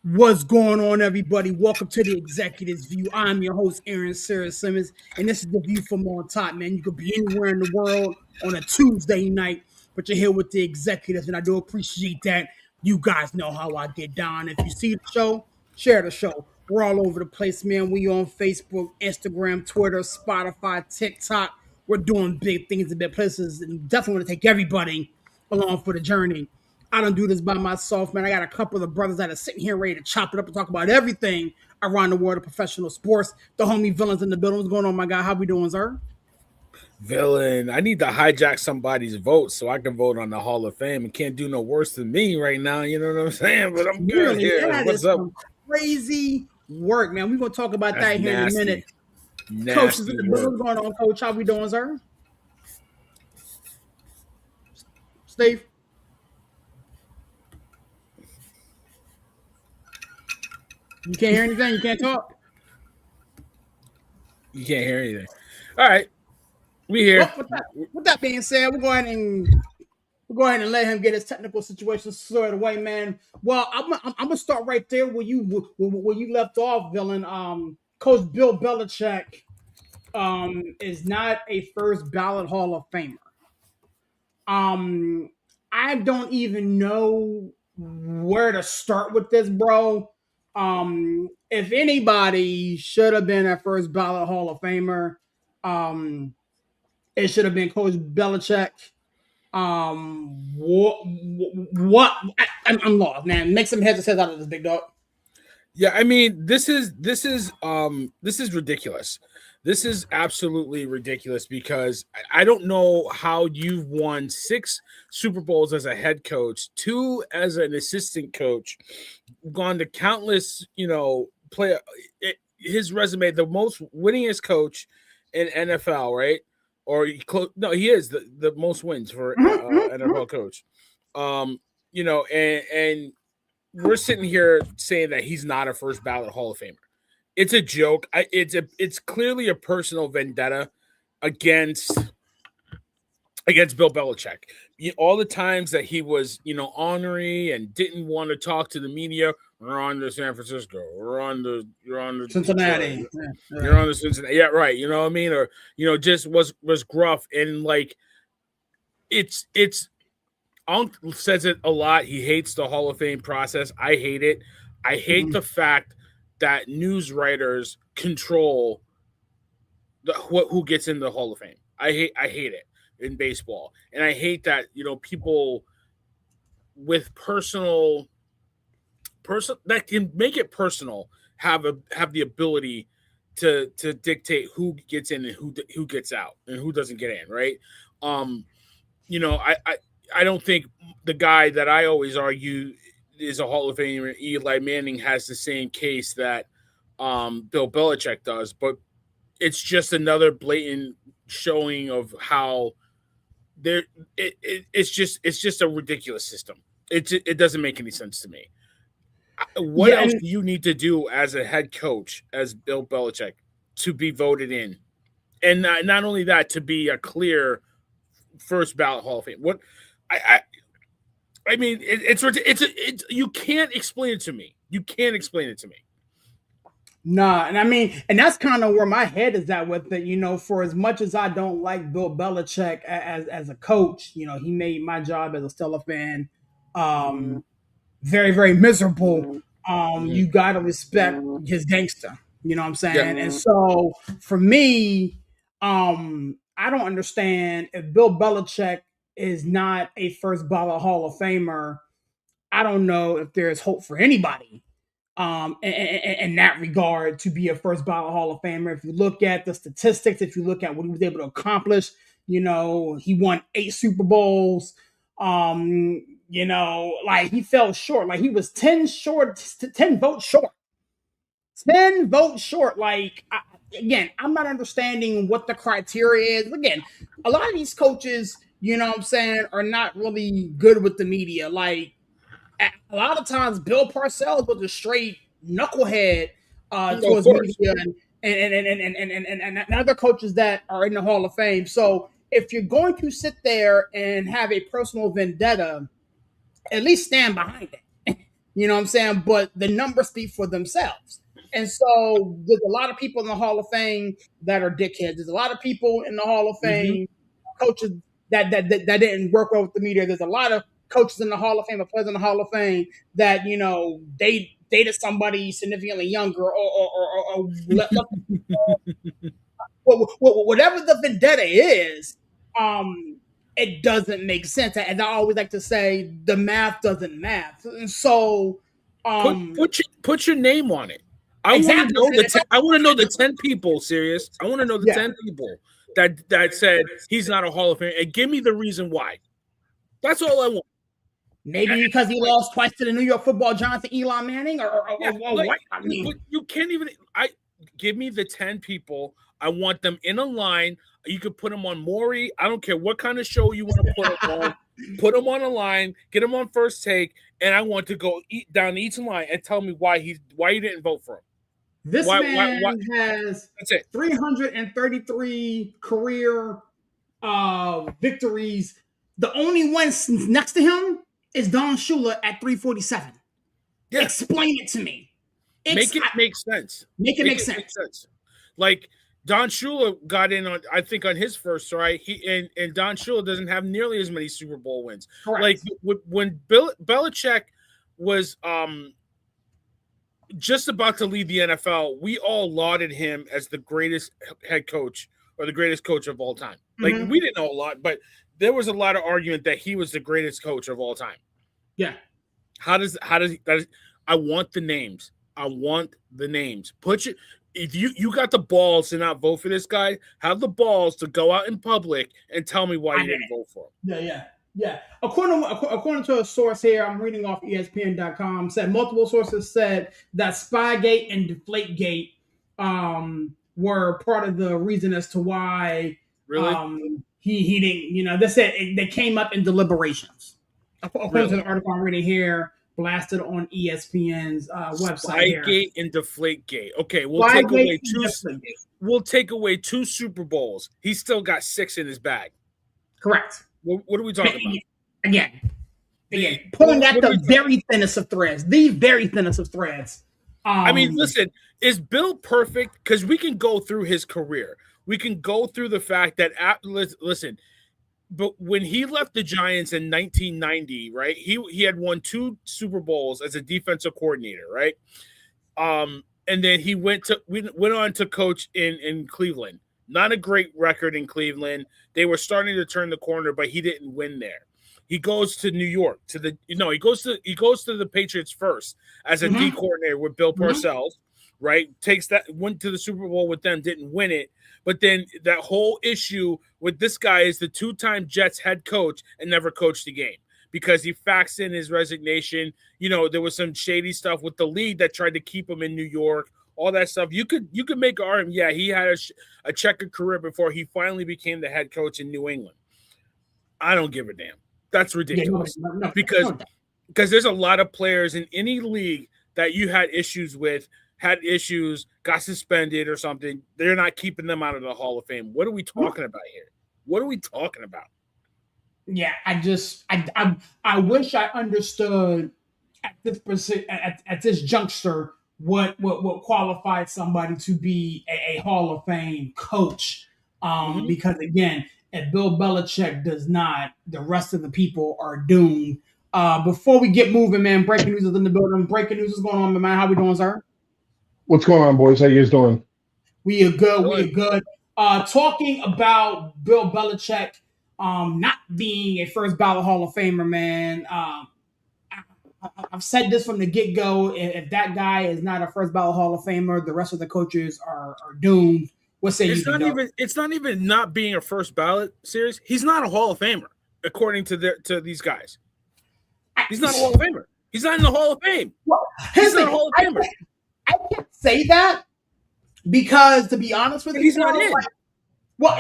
What's going on, everybody? Welcome to the Executives View. I'm your host, Aaron Sarah Simmons, and this is the view from on top, man. You could be anywhere in the world on a Tuesday night, but you're here with the executives, and I do appreciate that. You guys know how I get down. If you see the show, share the show. We're all over the place, man. We on Facebook, Instagram, Twitter, Spotify, TikTok. We're doing big things in big places, and definitely want to take everybody along for the journey. I don't do this by myself, man. I got a couple of brothers that are sitting here ready to chop it up and talk about everything around the world of professional sports. The homie Villains in the building. What's going on, my guy? How we doing, sir? Villain, I need to hijack somebody's vote so I can vote on the Hall of Fame. It can't do no worse than me right now. You know what I'm saying? But I'm good here. What's up? Crazy work, man. We're going to talk about that here in a minute. Coach is in the building. What's going on, Coach? How we doing, sir? Steve? You can't hear anything? You can't talk? You can't hear anything. All right. We here. Well, with that being said, we'll go ahead and let him get his technical situation squared away, man. Well, I'm gonna start right there where you left off, Villain. Coach Bill Belichick is not a first ballot Hall of Famer. I don't even know where to start with this, bro. If anybody should have been a first ballot Hall of Famer, it should have been Coach Belichick. What? I'm lost, man. Make some heads and tails out of this, big dog. Yeah, I mean, this is ridiculous. This is absolutely ridiculous because I don't know how you've won 6 Super Bowls as a head coach, 2 as an assistant coach, gone to countless, his resume, the most winningest coach in NFL, right? Or he is the most wins for NFL coach. And we're sitting here saying that he's not a first ballot Hall of Famer. It's a joke. It's clearly a personal vendetta against Bill Belichick. All the times that he was, ornery and didn't want to talk to the media. We're on to San Francisco. You're on the Cincinnati. You're on the Cincinnati. Yeah, right. You know what I mean? Or just was gruff and like it's. Unc says it a lot. He hates the Hall of Fame process. I hate it. I hate the fact that news writers control who gets in the Hall of Fame. I hate it in baseball, and I hate that people with personal that can make it personal have the ability to dictate who gets in and who gets out and who doesn't get in. Right? I don't think the guy that I always argue is a Hall of Famer, Eli Manning, has the same case that Bill Belichick does, but it's just another blatant showing of how it's just a ridiculous system. It doesn't make any sense to me. What else do you need to do as a head coach, as Bill Belichick, to be voted in? And not only that, to be a clear first ballot Hall of Fame. What I mean, it's you can't explain it to me. You can't explain it to me. Nah, and that's kind of where my head is at with it. For as much as I don't like Bill Belichick as a coach, he made my job as a Steelers fan very, very miserable. You got to respect his gangster. You know what I'm saying? Yeah. And so for me, I don't understand if Bill Belichick is not a first ballot Hall of Famer. I don't know if there's hope for anybody in that regard to be a first ballot Hall of Famer. If you look at the statistics, if you look at what he was able to accomplish, he won 8 Super Bowls. Like he fell short. Like he was 10 votes short. 10 votes short. Like, again, I'm not understanding what the criteria is. Again, a lot of these coaches, you know what I'm saying, are not really good with the media. Like a lot of times, Bill Parcells was a straight knucklehead Of towards media course. and other coaches that are in the Hall of Fame. So if you're going to sit there and have a personal vendetta, at least stand behind it. You know what I'm saying? But the numbers speak for themselves. And so there's a lot of people in the Hall of Fame that are dickheads. There's a lot of people in the Hall of Mm-hmm. Fame coaches that didn't work well with the media. There's a lot of coaches in the Hall of Fame or players in the Hall of Fame that they dated somebody significantly younger or whatever the vendetta is. It doesn't make sense. And I always like to say the math doesn't math. And so, um, Put your name on it. I want to exactly. know I want to know the 10 people. Serious. I want to know the Yeah. 10 people that said he's not a Hall of Fame, and give me the reason why. That's all I want. Maybe because he lost twice to the New York Football Giants to Eli Manning, or what? I mean, but you can't even. Give me the 10 people. I want them in a line. You could put them on Maury. I don't care what kind of show you want to put them on. Put them on a line. Get them on First Take, and I want to go down each line and tell me why you didn't vote for him. This man has 333 career victories. The only one next to him is Don Shula at 347. Yeah. Explain it to me. Make it make sense. Make it make sense. Like Don Shula got in on, I think, on his first try. And Don Shula doesn't have nearly as many Super Bowl wins. Correct. Like when Belichick was just about to lead the NFL, we all lauded him as the greatest head coach or the greatest coach of all time. Like we didn't know a lot, but there was a lot of argument that he was the greatest coach of all time. Yeah. How does I want the names. I want the names. If you got the balls to not vote for this guy, have the balls to go out in public and tell me why you didn't vote for him. Yeah. According to a source here, I'm reading off ESPN.com, said multiple sources said that Spygate and Deflategate were part of the reason as to why he didn't, they said they came up in deliberations. According to the article I'm reading here, blasted on ESPN's website. Spygate and Deflategate. Okay, we'll take away two Super Bowls. He's still got 6 in his bag. Correct. What are we talking about? Again, pulling at the very thinnest of threads. The very thinnest of threads. I mean, listen, is Bill perfect? Because we can go through his career. We can go through the fact that listen. But when he left the Giants in 1990, right, he had won 2 Super Bowls as a defensive coordinator, right? And then he went on to coach in Cleveland. Not a great record in Cleveland. They were starting to turn the corner, but he didn't win there. He goes to New York he goes to the Patriots first as a D coordinator with Bill Parcells, right? Went to the Super Bowl with them, didn't win it. But then that whole issue with this guy is the 2-time Jets head coach and never coached a game because he faxed in his resignation. There was some shady stuff with the league that tried to keep him in New York, all that stuff. You could make an argument. Yeah, he had a checkered career before he finally became the head coach in New England. I don't give a damn. That's ridiculous because there's a lot of players in any league that you had issues, got suspended or something. They're not keeping them out of the Hall of Fame. What are we talking about here? What are we talking about? Yeah, I wish I understood at this juncture what qualified somebody to be a Hall of Fame coach. Because again, if Bill Belichick does not, the rest of the people are doomed. Before we get moving, man, breaking news is in the building. Breaking news is going on, man. How we doing, sir? What's going on, boys? How you guys doing? We are good. Talking about Bill Belichick not being a first ballot Hall of Famer, man. I've said this from the get-go. If that guy is not a first ballot Hall of Famer, the rest of the coaches are doomed. What say you? It's not even not being a first ballot series. He's not a Hall of Famer, according to these guys. He's not a Hall of Famer. He's not in the Hall of Fame. Well, he's not a Hall of Famer. I can't say that because, to be honest with you, he's not in. Well,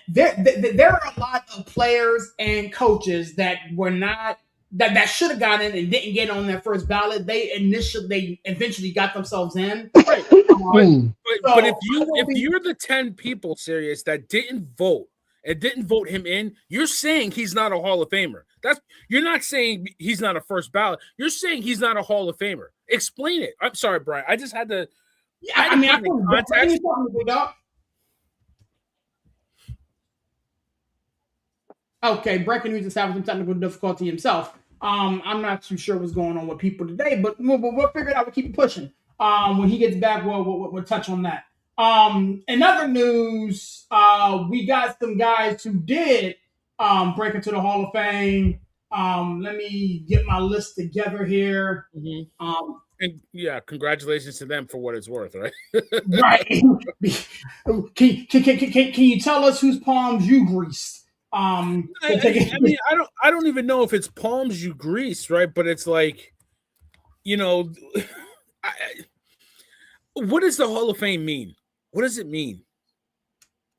there are a lot of players and coaches that were not that should have gotten in and didn't get on their first ballot. They eventually got themselves in. Right. But, Hmm. but So if you're the 10 people, serious, that didn't vote and didn't vote him in, you're saying he's not a Hall of Famer. You're not saying he's not a first ballot. You're saying he's not a Hall of Famer. Explain it. I'm sorry, Brian. I just had to. yeah, I mean, I think context. Okay, breaking news is having some technical difficulty himself. I'm not too sure what's going on with people today, but we'll figure it out. We'll keep it pushing. When he gets back, we'll touch on that. In other news, we got some guys who did break into the Hall of Fame. Let me get my list together here. Mm-hmm. And yeah, congratulations to them for what it's worth, right? Right. Can you tell us whose palms you greased? I mean, I don't even know if it's palms you grease, right? But it's like, what does the Hall of Fame mean? What does it mean?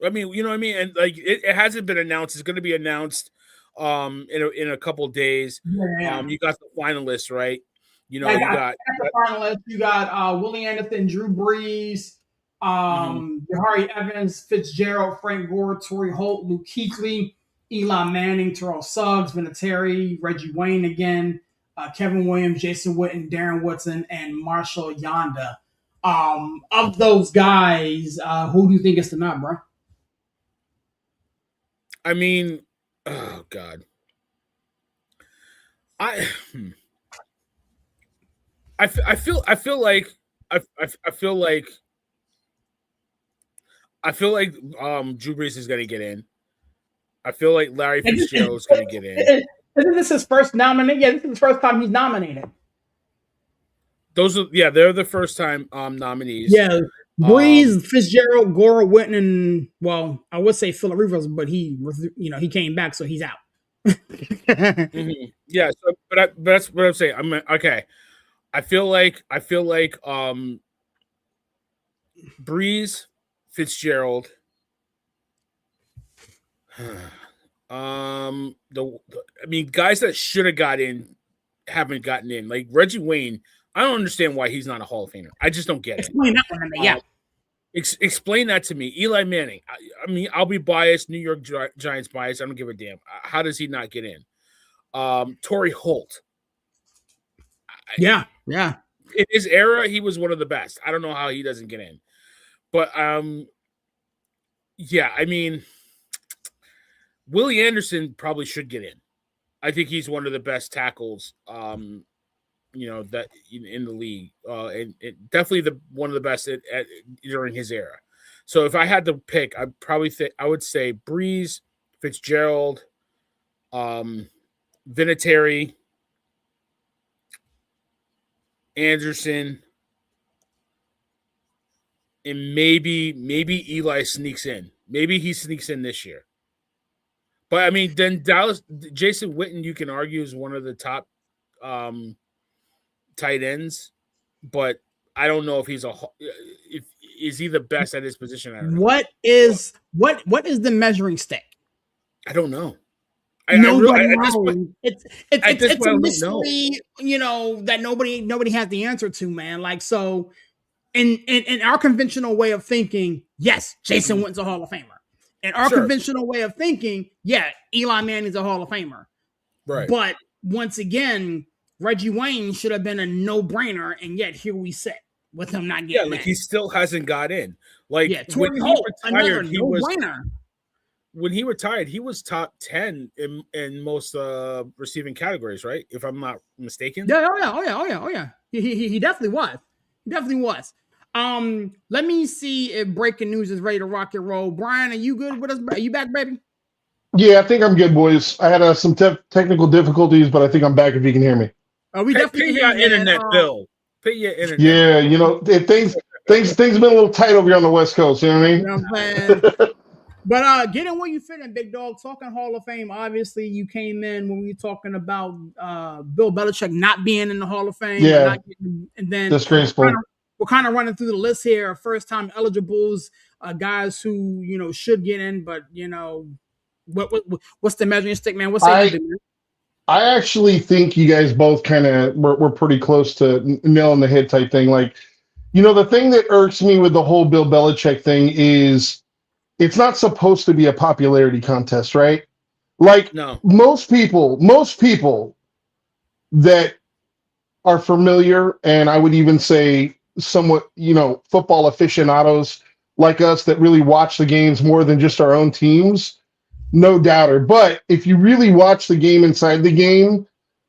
I mean, you know what I mean? And like, it hasn't been announced. It's going to be announced in a couple of days. Yeah. You got the finalists, right? You got the finalists. You got Willie Anderson, Drew Brees, Jahari Evans, Fitzgerald, Frank Gore, Torrey Holt, Luke Kuechly, Eli Manning, Terrell Suggs, Vinatieri, Reggie Wayne again, Kevin Williams, Jason Witten, Darren Woodson, and Marshall Yanda. Of those guys, who do you think is the nut, bro? I mean, oh God, I feel like Drew Brees is going to get in. I feel like Larry Fitzgerald is going to get in. Isn't this his first nomination? Yeah, this is the first time he's nominated. They're the first time nominees. Yeah, Brees, Fitzgerald, Gore, Witten, and I would say Phillip Rivers, but he came back, so he's out. Mm-hmm. Yeah, but that's what I'm saying. Okay. I feel like Brees, Fitzgerald. I mean, guys that should have got in haven't gotten in. Like Reggie Wayne, I don't understand why he's not a Hall of Famer. I just don't get it. Explain that one to me. Yeah. Explain that to me. Eli Manning. I mean, I'll be biased. New York Giants biased. I don't give a damn. How does he not get in? Torrey Holt. Yeah. In his era, he was one of the best. I don't know how he doesn't get in. But yeah, I mean, Willie Anderson probably should get in. I think he's one of the best tackles that in the league. And definitely one of the best during his era. So if I had to pick, I would say Brees, Fitzgerald, Vinatieri, Anderson, and maybe Eli sneaks in. Maybe he sneaks in this year. But I mean, then Jason Witten, you can argue, is one of the top tight ends, but I don't know if is he the best at his position. I don't know. What is the measuring stick? I don't know. Nobody knows. It's a mystery, that nobody has the answer to, man. Like, so in our conventional way of thinking, yes, Jason Witten's a Hall of Famer. In our conventional way of thinking, yeah, Eli Manning's a Hall of Famer. Right. But once again, Reggie Wayne should have been a no-brainer, and yet here we sit with him not getting in. Like he still hasn't got in. Like when he retired, when he retired, he was top 10 in most receiving categories, right? If I'm not mistaken. Yeah. Oh yeah. He definitely was. Let me see if breaking news is ready to rock and roll. Brian, are you good with us? Are you back, baby? Yeah, I think I'm good, boys. I had some technical difficulties, but I think I'm back if you can hear me. We definitely pay your internet bill. Pay your internet. Yeah, things been a little tight over here on the West Coast. You know what I mean? You know what I'm saying? But get in where you fit in, big dog. Talking Hall of Fame, obviously you came in when we were talking about Bill Belichick not being in the Hall of Fame. Yeah, and then disgraceful. we're kind of running through the list here of first time eligibles, guys who should get in, but what's the measuring stick, man? What say you, I man? I actually think you guys both kind of were pretty close to nail on the head type thing. Like, the thing that irks me with the whole Bill Belichick thing is it's not supposed to be a popularity contest, right? Like No. most people that are familiar, and I would even say somewhat, football aficionados like us that really watch the games more than just our own teams, no doubter. But if you really watch the game inside the game,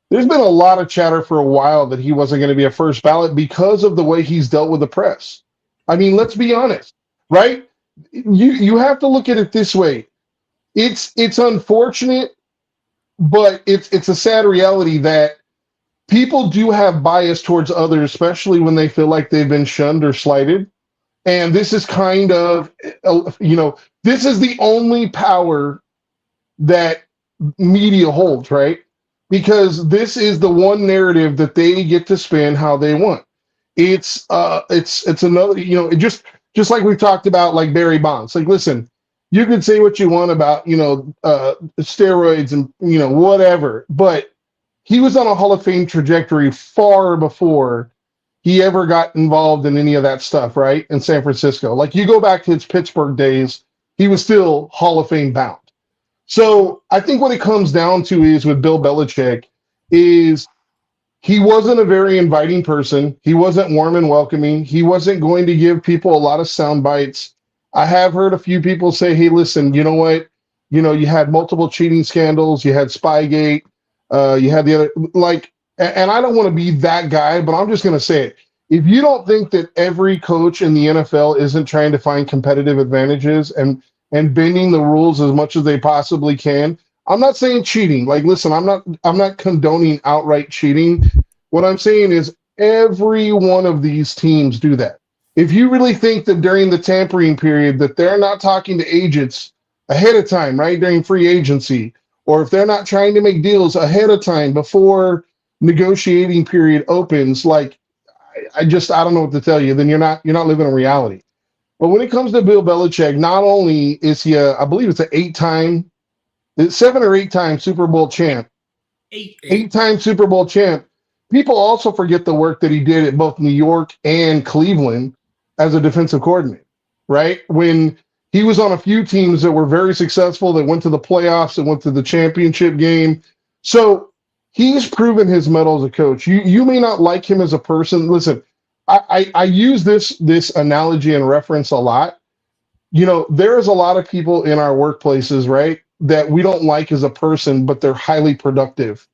there's been a lot of chatter for a while that he wasn't going to be a first ballot because of the way he's dealt with the press. I mean, let's be honest, right? You have to look at it this way. It's unfortunate, but it's a sad reality that people do have bias towards others, especially when they feel like they've been shunned or slighted. And this is kind of, this is the only power that media holds, right? Because this is the one narrative that they get to spin how they want. It's another, just like we've talked about, like Barry Bonds. Like, listen, you could say what you want about, steroids and whatever, but he was on a Hall of Fame trajectory far before he ever got involved in any of that stuff, right? In San Francisco. Like, you go back to his Pittsburgh days, he was still Hall of Fame bound. So I think what it comes down to is with Bill Belichick is he wasn't a very inviting person. He wasn't warm and welcoming. He wasn't going to give people a lot of sound bites. I have heard a few people say, hey, listen, you know what? You had multiple cheating scandals. You had Spygate. You had the other, like, and I don't want to be that guy, but I'm just going to say it. If you don't think that every coach in the NFL isn't trying to find competitive advantages and bending the rules as much as they possibly can. I'm not saying cheating. Like, listen, I'm not condoning outright cheating. What I'm saying is every one of these teams do that. If you really think that during the tampering period that they're not talking to agents ahead of time, right, during free agency, or if they're not trying to make deals ahead of time before negotiating period opens, like I don't know what to tell you, then you're not living in reality. But when it comes to Bill Belichick, not only is he I believe it's an 7 or 8 time Super Bowl champ, Eight. 8 time Super Bowl champ. People also forget the work that he did at both New York and Cleveland as a defensive coordinator, right? When he was on a few teams that were very successful, that went to the playoffs, that went to the championship game. So he's proven his mettle as a coach. You may not like him as a person. Listen, I use this analogy and reference a lot. There's a lot of people in our workplaces, right, that we don't like as a person, but they're highly productive.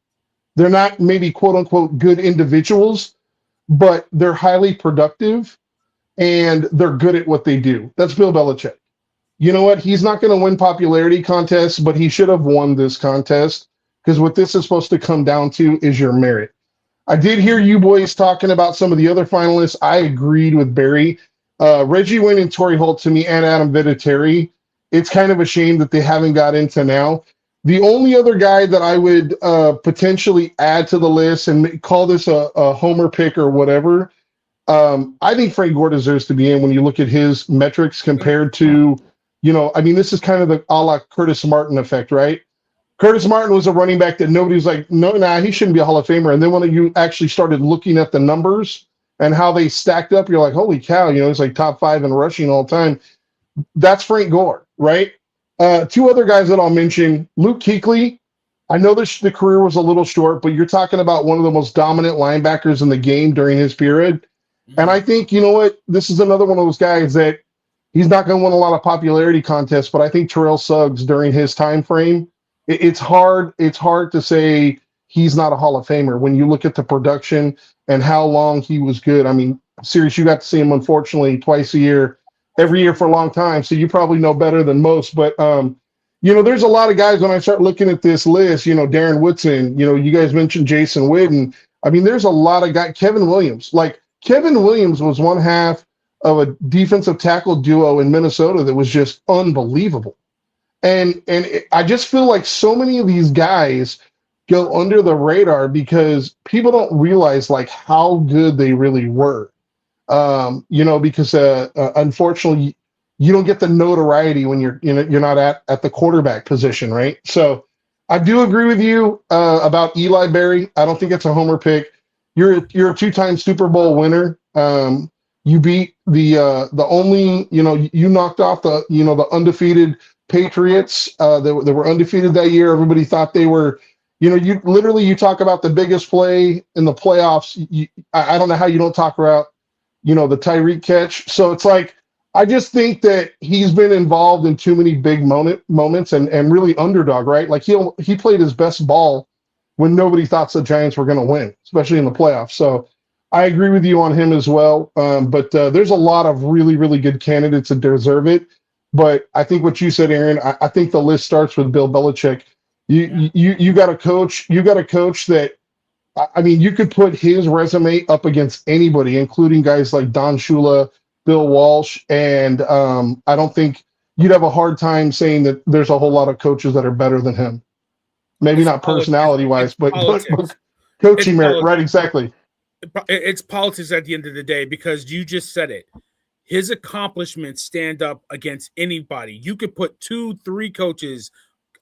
They're not maybe quote unquote good individuals, but they're highly productive and they're good at what they do. That's Bill Belichick. You know what? He's not going to win popularity contests, but he should have won this contest because what this is supposed to come down to is your merit. I did hear you boys talking about some of the other finalists. I agreed with Barry. Reggie Wayne and Torrey Holt to me and Adam Vinatieri. It's kind of a shame that they haven't got into now. The only other guy that I would potentially add to the list and call this a homer pick or whatever, I think Frank Gore deserves to be in when you look at his metrics compared to, this is kind of the a la Curtis Martin effect, right? Curtis Martin was a running back that nobody was like, no, nah, he shouldn't be a Hall of Famer. And then when you actually started looking at the numbers and how they stacked up, you're like, holy cow, he's like top 5 in rushing all the time. That's Frank Gore, right? 2 other guys that I'll mention, Luke Kuechly. I know the career was a little short, but you're talking about one of the most dominant linebackers in the game during his period. And I think, you know what, this is another one of those guys that he's not going to win a lot of popularity contests, but I think Terrell Suggs during his time frame, it's hard to say he's not a Hall of Famer when you look at the production and how long he was good. I mean, serious, you got to see him, unfortunately, twice a year, every year for a long time, so you probably know better than most. But, there's a lot of guys when I start looking at this list, Darren Woodson, you guys mentioned Jason Witten. I mean, there's a lot of guys. Kevin Williams. Like, Kevin Williams was one half of a defensive tackle duo in Minnesota that was just unbelievable. And I just feel like so many of these guys go under the radar because people don't realize like how good they really were. Because unfortunately, you don't get the notoriety when you're not at the quarterback position, right? So I do agree with you about Eli Berry. I don't think it's a homer pick. You're a two-time Super Bowl winner. You beat the only you knocked off the undefeated Patriots that were undefeated that year. Everybody thought they were. You talk about the biggest play in the playoffs. I don't know how you don't talk about the Tyreek catch. So it's like I just think that he's been involved in too many big moments and really underdog, right? Like he played his best ball when nobody thought the Giants were going to win, especially in the playoffs. So I agree with you on him as well. But there's a lot of really, really good candidates that deserve it. But I think what you said, Aaron, I think the list starts with Bill Belichick. You got a coach. You got a coach that, I mean, you could put his resume up against anybody, including guys like Don Shula, Bill Walsh, and I don't think you'd have a hard time saying that there's a whole lot of coaches that are better than him. Maybe not personality-wise, but coaching merit, right? Exactly. It's politics at the end of the day, because you just said it. His accomplishments stand up against anybody. You could put 2-3 coaches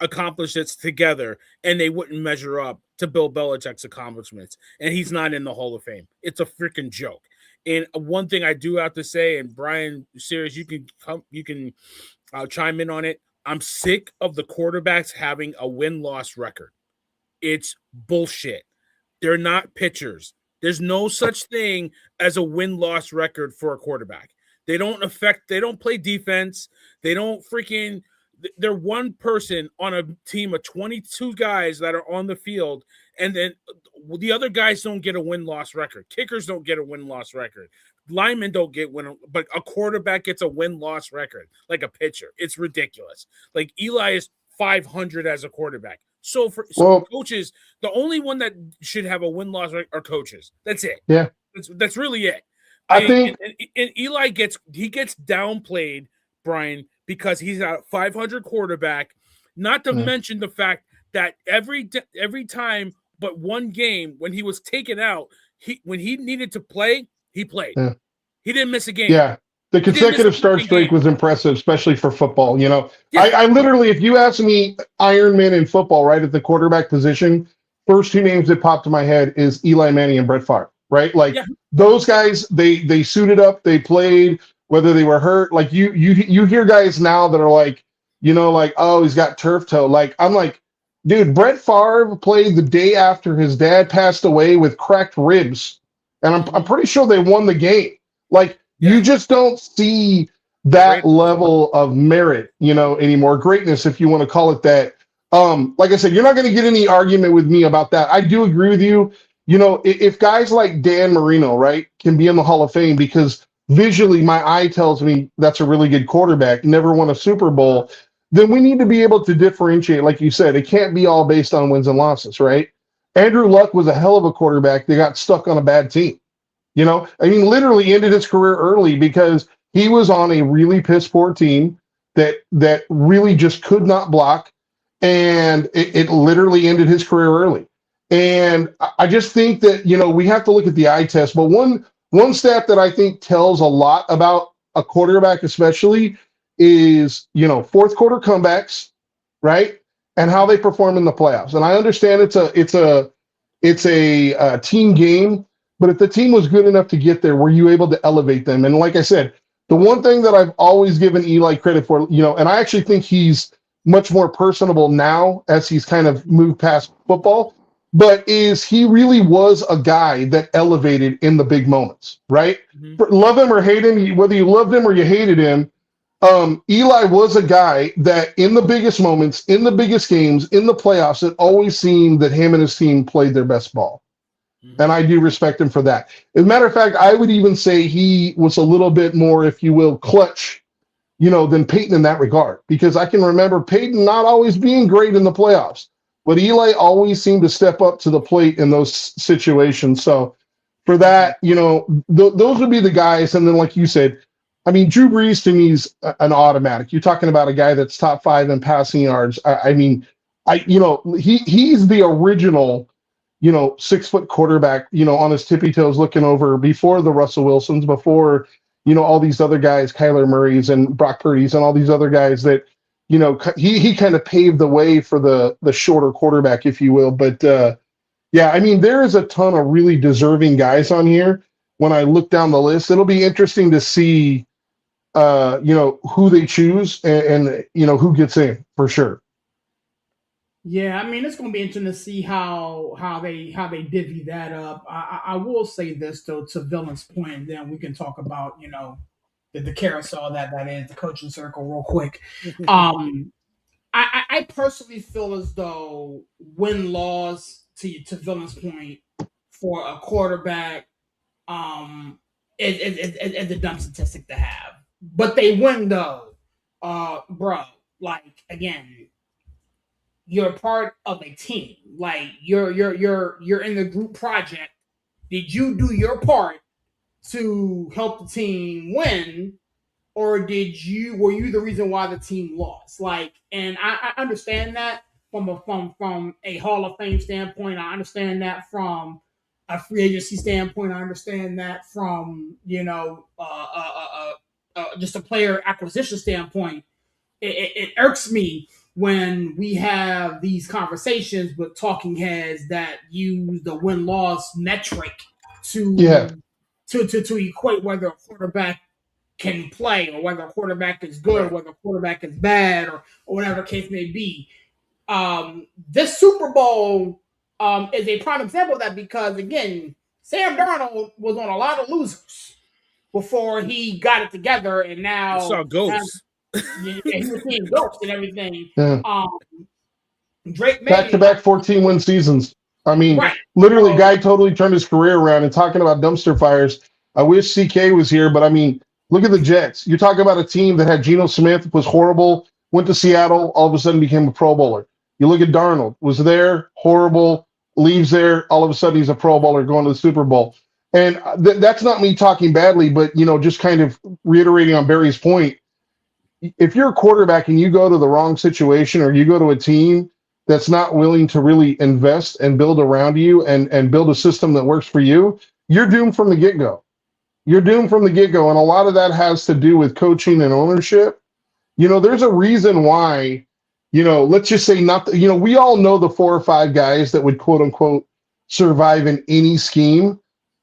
accomplishments together and they wouldn't measure up to Bill Belichick's accomplishments, and he's not in the Hall of Fame. It's a freaking joke. And one thing I do have to say, and Brian, serious, you can chime in on it. I'm sick of the quarterbacks having a win-loss record. It's bullshit. They're not pitchers. There's no such thing as a win-loss record for a quarterback. They don't play defense. They're one person on a team of 22 guys that are on the field, and then the other guys don't get a win-loss record. Kickers don't get a win-loss record. Linemen don't get but a quarterback gets a win-loss record, like a pitcher. It's ridiculous. Like Eli is 500 as a quarterback. So coaches, the only one that should have a win-loss record are coaches. That's it. Yeah. That's really it. I think and Eli gets downplayed, Brian, because he's a 500 quarterback. Not to mention the fact that every time but one game when he was taken out, when he needed to play, he played. Yeah. He didn't miss a game. Yeah. The consecutive start streak was impressive, especially for football. Yeah. I literally, if you ask me Iron Man in football, right at the quarterback position, first two names that popped to my head is Eli Manning and Brett Favre, right? Like those guys, they suited up, they played, whether they were hurt. Like you hear guys now that are like, oh, he's got turf toe. Like I'm like, dude, Brett Favre played the day after his dad passed away with cracked ribs, and I'm pretty sure they won the game. Like. Yeah. You just don't see that level of merit, anymore. Greatness, if you want to call it that. Like I said, you're not going to get any argument with me about that. I do agree with you. If guys like Dan Marino, right, can be in the Hall of Fame because visually my eye tells me that's a really good quarterback, never won a Super Bowl, then we need to be able to differentiate. Like you said, it can't be all based on wins and losses, right? Andrew Luck was a hell of a quarterback. They got stuck on a bad team. Literally ended his career early because he was on a really piss-poor team that really just could not block, and it literally ended his career early. And I just think that, we have to look at the eye test. But one stat that I think tells a lot about a quarterback especially is, fourth quarter comebacks, right? And how they perform in the playoffs. And I understand it's a team game. But if the team was good enough to get there, were you able to elevate them? And like I said, the one thing that I've always given Eli credit for, and I actually think he's much more personable now as he's kind of moved past football, but is he really was a guy that elevated in the big moments, right? Mm-hmm. Love him or hate him, whether you loved him or you hated him, Eli was a guy that in the biggest moments, in the biggest games, in the playoffs, it always seemed that him and his team played their best ball. And I do respect him for that. As a matter of fact, I would even say he was a little bit more, if you will, clutch, than Peyton in that regard. Because I can remember Peyton not always being great in the playoffs, but Eli always seemed to step up to the plate in those situations. So for that, those would be the guys. And then, like you said, I mean, Drew Brees to me is an automatic. You're talking about a guy that's top 5 in passing yards. He's the original. 6 foot quarterback, on his tippy toes looking over before the Russell Wilsons, before, all these other guys, Kyler Murray's and Brock Purdy's and all these other guys that, he kind of paved the way for the shorter quarterback, if you will. But yeah, I mean, there is a ton of really deserving guys on here. When I look down the list, it'll be interesting to see, who they choose and who gets in for sure. Yeah, I mean it's going to be interesting to see how they divvy that up. I will say this though, to Villain's point, and then we can talk about the carousel that is the coaching circle real quick. Um, I personally feel as though win loss to Villain's point for a quarterback is a dumb statistic to have, but they win though, bro. Like again, you're part of a team. Like you're in the group project. Did you do your part to help the team win, or did you were you the reason why the team lost? Like, and I understand that from a Hall of Fame standpoint. I understand that from a free agency standpoint. I understand that from just a player acquisition standpoint. It irks me when we have these conversations with talking heads that use the win loss metric Yeah. to equate whether a quarterback can play or whether a quarterback is good or whether a quarterback is bad or whatever the case may be. This Super Bowl is a prime example of that because again, Sam Darnold was on a lot of losers before he got it together, and now I saw ghosts. he was seeing ghosts and everything. Yeah. Drake Back-to-back 14-win seasons. I mean, right. literally, guy totally turned his career around. And talking about dumpster fires, I wish CK was here, but I mean, look at the Jets. You're talking about a team that had Geno Smith, was horrible, went to Seattle, all of a sudden became a Pro Bowler. You look at Darnold, was there, horrible, leaves there, all of a sudden he's a Pro Bowler going to the Super Bowl. And that's not me talking badly, but, just kind of reiterating on Barry's point. If you're a quarterback and you go to the wrong situation or you go to a team that's not willing to really invest and build around you and build a system that works for you, you're doomed from the get-go. You're doomed from the get-go. And a lot of that has to do with coaching and ownership. There's a reason why, let's just say we all know the 4 or 5 guys that would quote unquote survive in any scheme.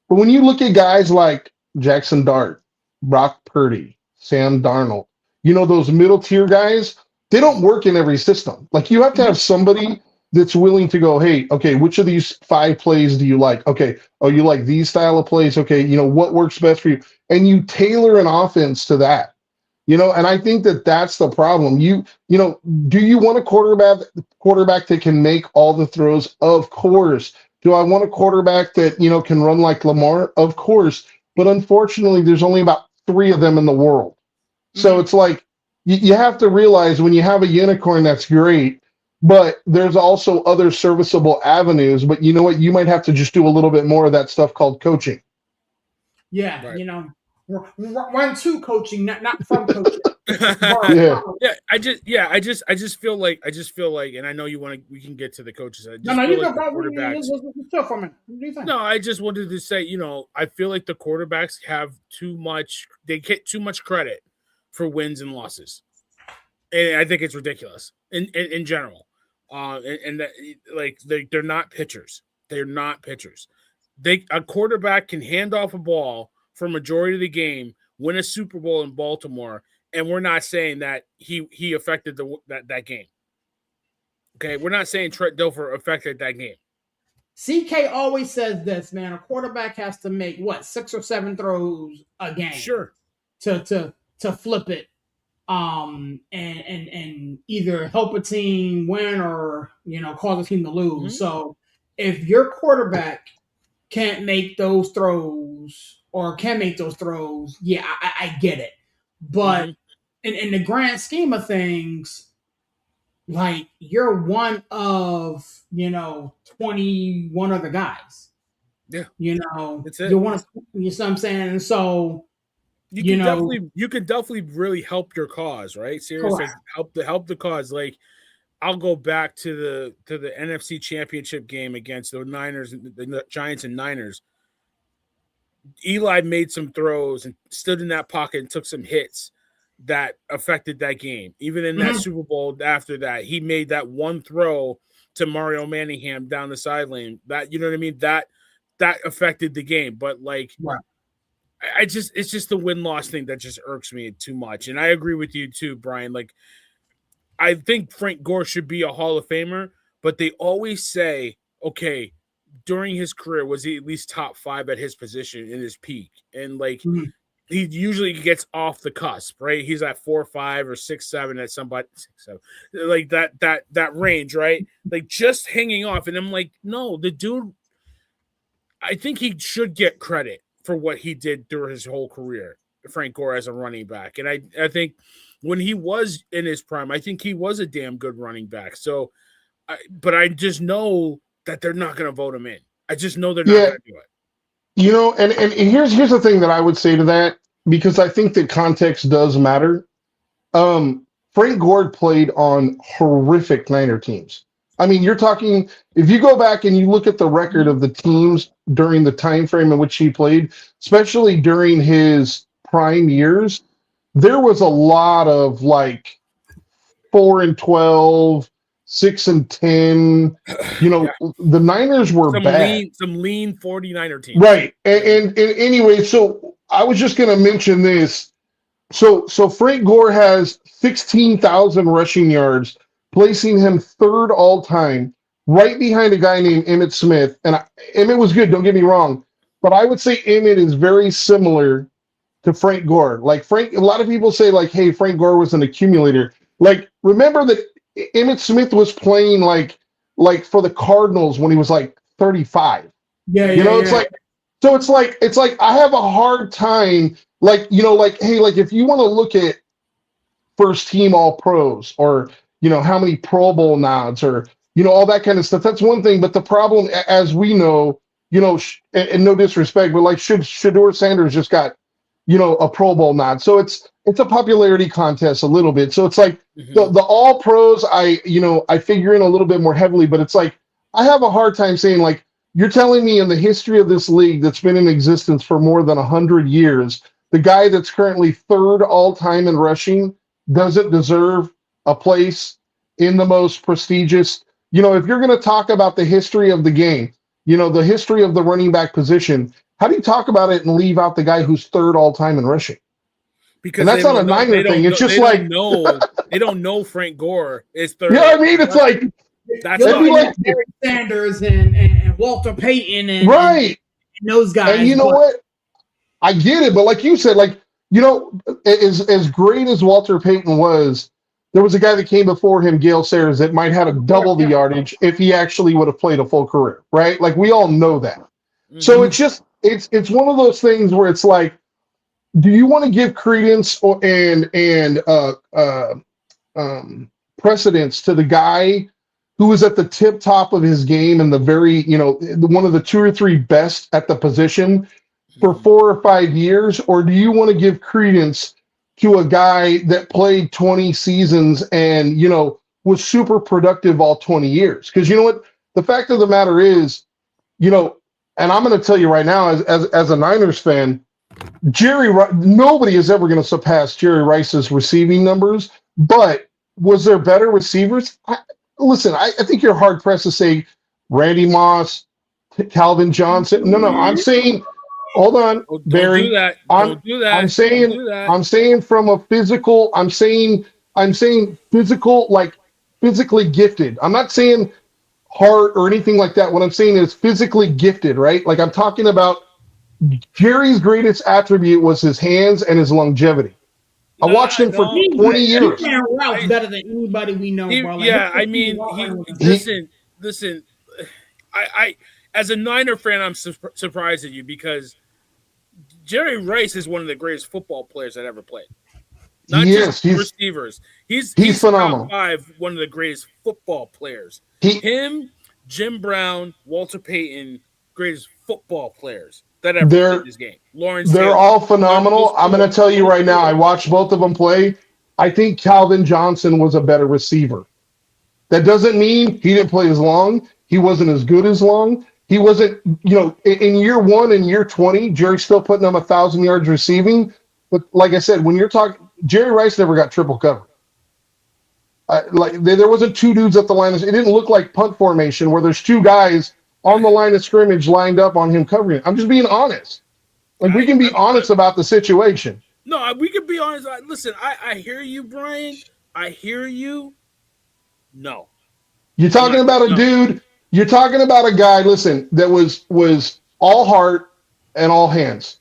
But when you look at guys like Jackson Dart, Brock Purdy, Sam Darnold, those middle tier guys, they don't work in every system. Like you have to have somebody that's willing to go, hey, okay, which of these 5 plays do you like? Okay, oh, you like these style of plays? Okay, what works best for you? And you tailor an offense to that. And I think that's the problem. Do you want a quarterback that can make all the throws? Of course. Do I want a quarterback that, can run like Lamar? Of course. But unfortunately, there's only about 3 of them in the world. So it's like you have to realize when you have a unicorn, that's great, but there's also other serviceable avenues. But you know what? You might have to just do a little bit more of that stuff called coaching. Yeah, right. Run to coaching, not from coaching. Yeah. I just feel like, and I know we can get to the coaches. You go back. No, I just wanted to say, I feel like the quarterbacks have they get too much credit for wins and losses. And I think it's ridiculous in general. And that, like, they're not pitchers. They're not pitchers. A quarterback can hand off a ball for majority of the game, win a Super Bowl in Baltimore, and we're not saying that he affected that game. Okay, we're not saying Trent Dilfer affected that game. CK always says this, man. A quarterback has to make 6 or 7 throws a game, sure, to flip it, and either help a team win or cause a team to lose. Mm-hmm. So if your quarterback can't make those throws or can make those throws, yeah, I get it. But in the grand scheme of things, like you're one of 21 other guys. Yeah, that's it. You're one of, you know what I'm saying? And so you can definitely really help your cause, right? Seriously, help the cause. Like I'll go back to the NFC Championship game against the Niners, the Giants and Niners. Eli made some throws and stood in that pocket and took some hits that affected that game. Even in that Mhm. Super Bowl after that, he made that one throw to Mario Manningham down the sideline. That, you know what I mean? That affected the game. But like, Right. I just, it's just the win loss thing that just irks me too much. And I agree with you too, Brian. Like, I think Frank Gore should be a Hall of Famer, but they always say, okay, during his career, was he at least top five at his position in his peak? And like, Mhm. he usually gets off the cusp, right? He's at 4.5 or 6.7 at somebody 6.7, like that range, right? Like just hanging off. And I'm like, no, the dude. I think he should get credit for what he did through his whole career, Frank Gore as a running back. And I think when he was in his prime, I think he was a damn good running back. So, but I just know that they're not going to vote him in. I just know they're not Yeah, going to do it. and here's the thing that I would say to that, because I think that context does matter. Frank Gore played on horrific Niner teams. I mean, you're talking, if you go back and you look at the record of the teams during the time frame in which he played, especially during his prime years, there was a lot of like 4-12, 6-10. You Yeah, know, the Niners were bad. some lean 49er teams. Right. And anyway, so I was just going to mention this. So Frank Gore has 16,000 rushing yards, placing him third all time, right behind a guy named Emmitt Smith. And Emmitt was good, don't get me wrong, but I would say Emmitt is very similar to Frank Gore. Like Frank, a lot of people say like, "Hey, Frank Gore was an accumulator." Like, remember that Emmitt Smith was playing like for the Cardinals when he was like 35. Yeah, You yeah, know, it's yeah. like so it's like I have a hard time like like hey, like if you want to look at first team all pros or how many Pro Bowl nods or all that kind of stuff, that's one thing, but the problem as we know, and no disrespect, but like Shador Sanders just got a Pro Bowl nod, so it's a popularity contest a little bit, so it's like Mm-hmm. the all pros I figure in a little bit more heavily, but it's like I have a hard time saying like you're telling me in the history of this league that's been in existence for more than 100 years, the guy that's currently third all time in rushing doesn't deserve a place in the most prestigious. If you're going to talk about the history of the game, the history of the running back position, how do you talk about it and leave out the guy who's third all time in rushing? And Because that's not a Niner thing. It's just like, they don't know Frank Gore is you third know all what I mean? It's time. like, That's You're it'd be not. looking like, at Barry Sanders and Walter Payton and right. those And guys, you know but what? I get it. But like you said, like, as great as Walter Payton was, there was a guy that came before him, Gale Sayers, that might have of course, double the yeah. yardage if he actually would have played a full career, right? Like we all know that. So Mm-hmm. it's just it's one of those things where it's like, do you want to give credence and precedence to the guy who was at the tip top of his game and the very one of the two or three best at the position for Mm-hmm. 4 or 5 years, or do you want to give credence to a guy that played 20 seasons and was super productive all 20 years? Because you know what, the fact of the matter is, you know, and I'm going to tell you right now, as a Niners fan, nobody is ever going to surpass Jerry Rice's receiving numbers. But was there better receivers? Listen, I think you're hard pressed to say Randy Moss, Calvin Johnson. No, I'm saying, hold on, Oh, don't do Barry. that. I'm Don't do I'm that. Don't saying do that. I'm saying from a physical. I'm saying physical, like physically gifted. I'm not saying heart or anything like that. What I'm saying is physically gifted, right? Like I'm talking about Jerry's greatest attribute was his hands and his longevity. I watched Nah, him for no. he 20 he years. ran routes I better than anybody we know, he, bro. Like his yeah. I receiving mean, route running was He, listen. I as a Niner fan, I'm surprised at you because Jerry Rice is one of the greatest football players that ever played. Not he just is. He's receivers. he's He's top phenomenal. five, one of the greatest football players. He Him, Jim Brown, Walter Payton, greatest football players that ever played they're this game. Lawrence they're Taylor, all one of phenomenal. those I'm going four. to tell you right now. I watched both of them play. I think Calvin Johnson was a better receiver. That doesn't mean he didn't play as long. He wasn't as good as long. He wasn't, in year one and year 20, Jerry's still putting them 1,000 yards receiving. But like I said, when you're talking, Jerry Rice never got triple covered. There wasn't two dudes at the line. It didn't look like punt formation where there's two guys on the line of scrimmage lined up on him covering. I'm just being honest. Like we I, can be I honest about the situation. no, we could be honest. Listen, I hear you, Brian. I hear you. No, You're I'm not. talking about a No, dude. You're talking about a guy. Listen, that was all heart and all hands,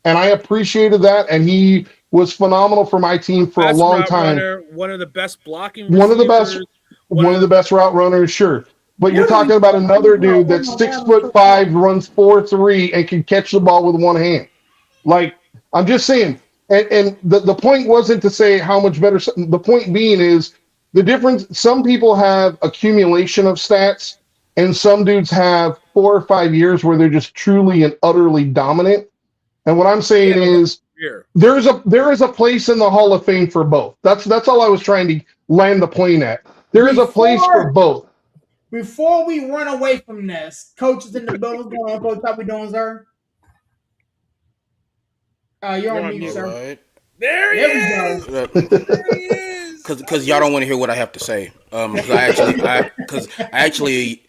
and I appreciated that. And he was phenomenal for my team for a best long route time. runner, one of the best blocking One of the best, receivers, one one of of the the best route runners, sure. But you're What are we talking about talking another about? dude Hold that's on, six hold on, foot hold on. five, runs 4.3, and can catch the ball with one hand. Like I'm just saying, and the point wasn't to say how much better. The point being is the difference. Some people have accumulation of stats, and some dudes have 4 or 5 years where they're just truly and utterly dominant. And what I'm he saying had a whole is career. there is a place in the Hall of Fame for both. That's all I was trying to land the plane at. There is a place for Before both. before we run away from this, coaches in the building. What's going on, coach? How we doing, sir? You're You're on on mute, All mute. sir. right. There he There we go. is. There he is. Because y'all don't want to hear what I have to say. Because I actually,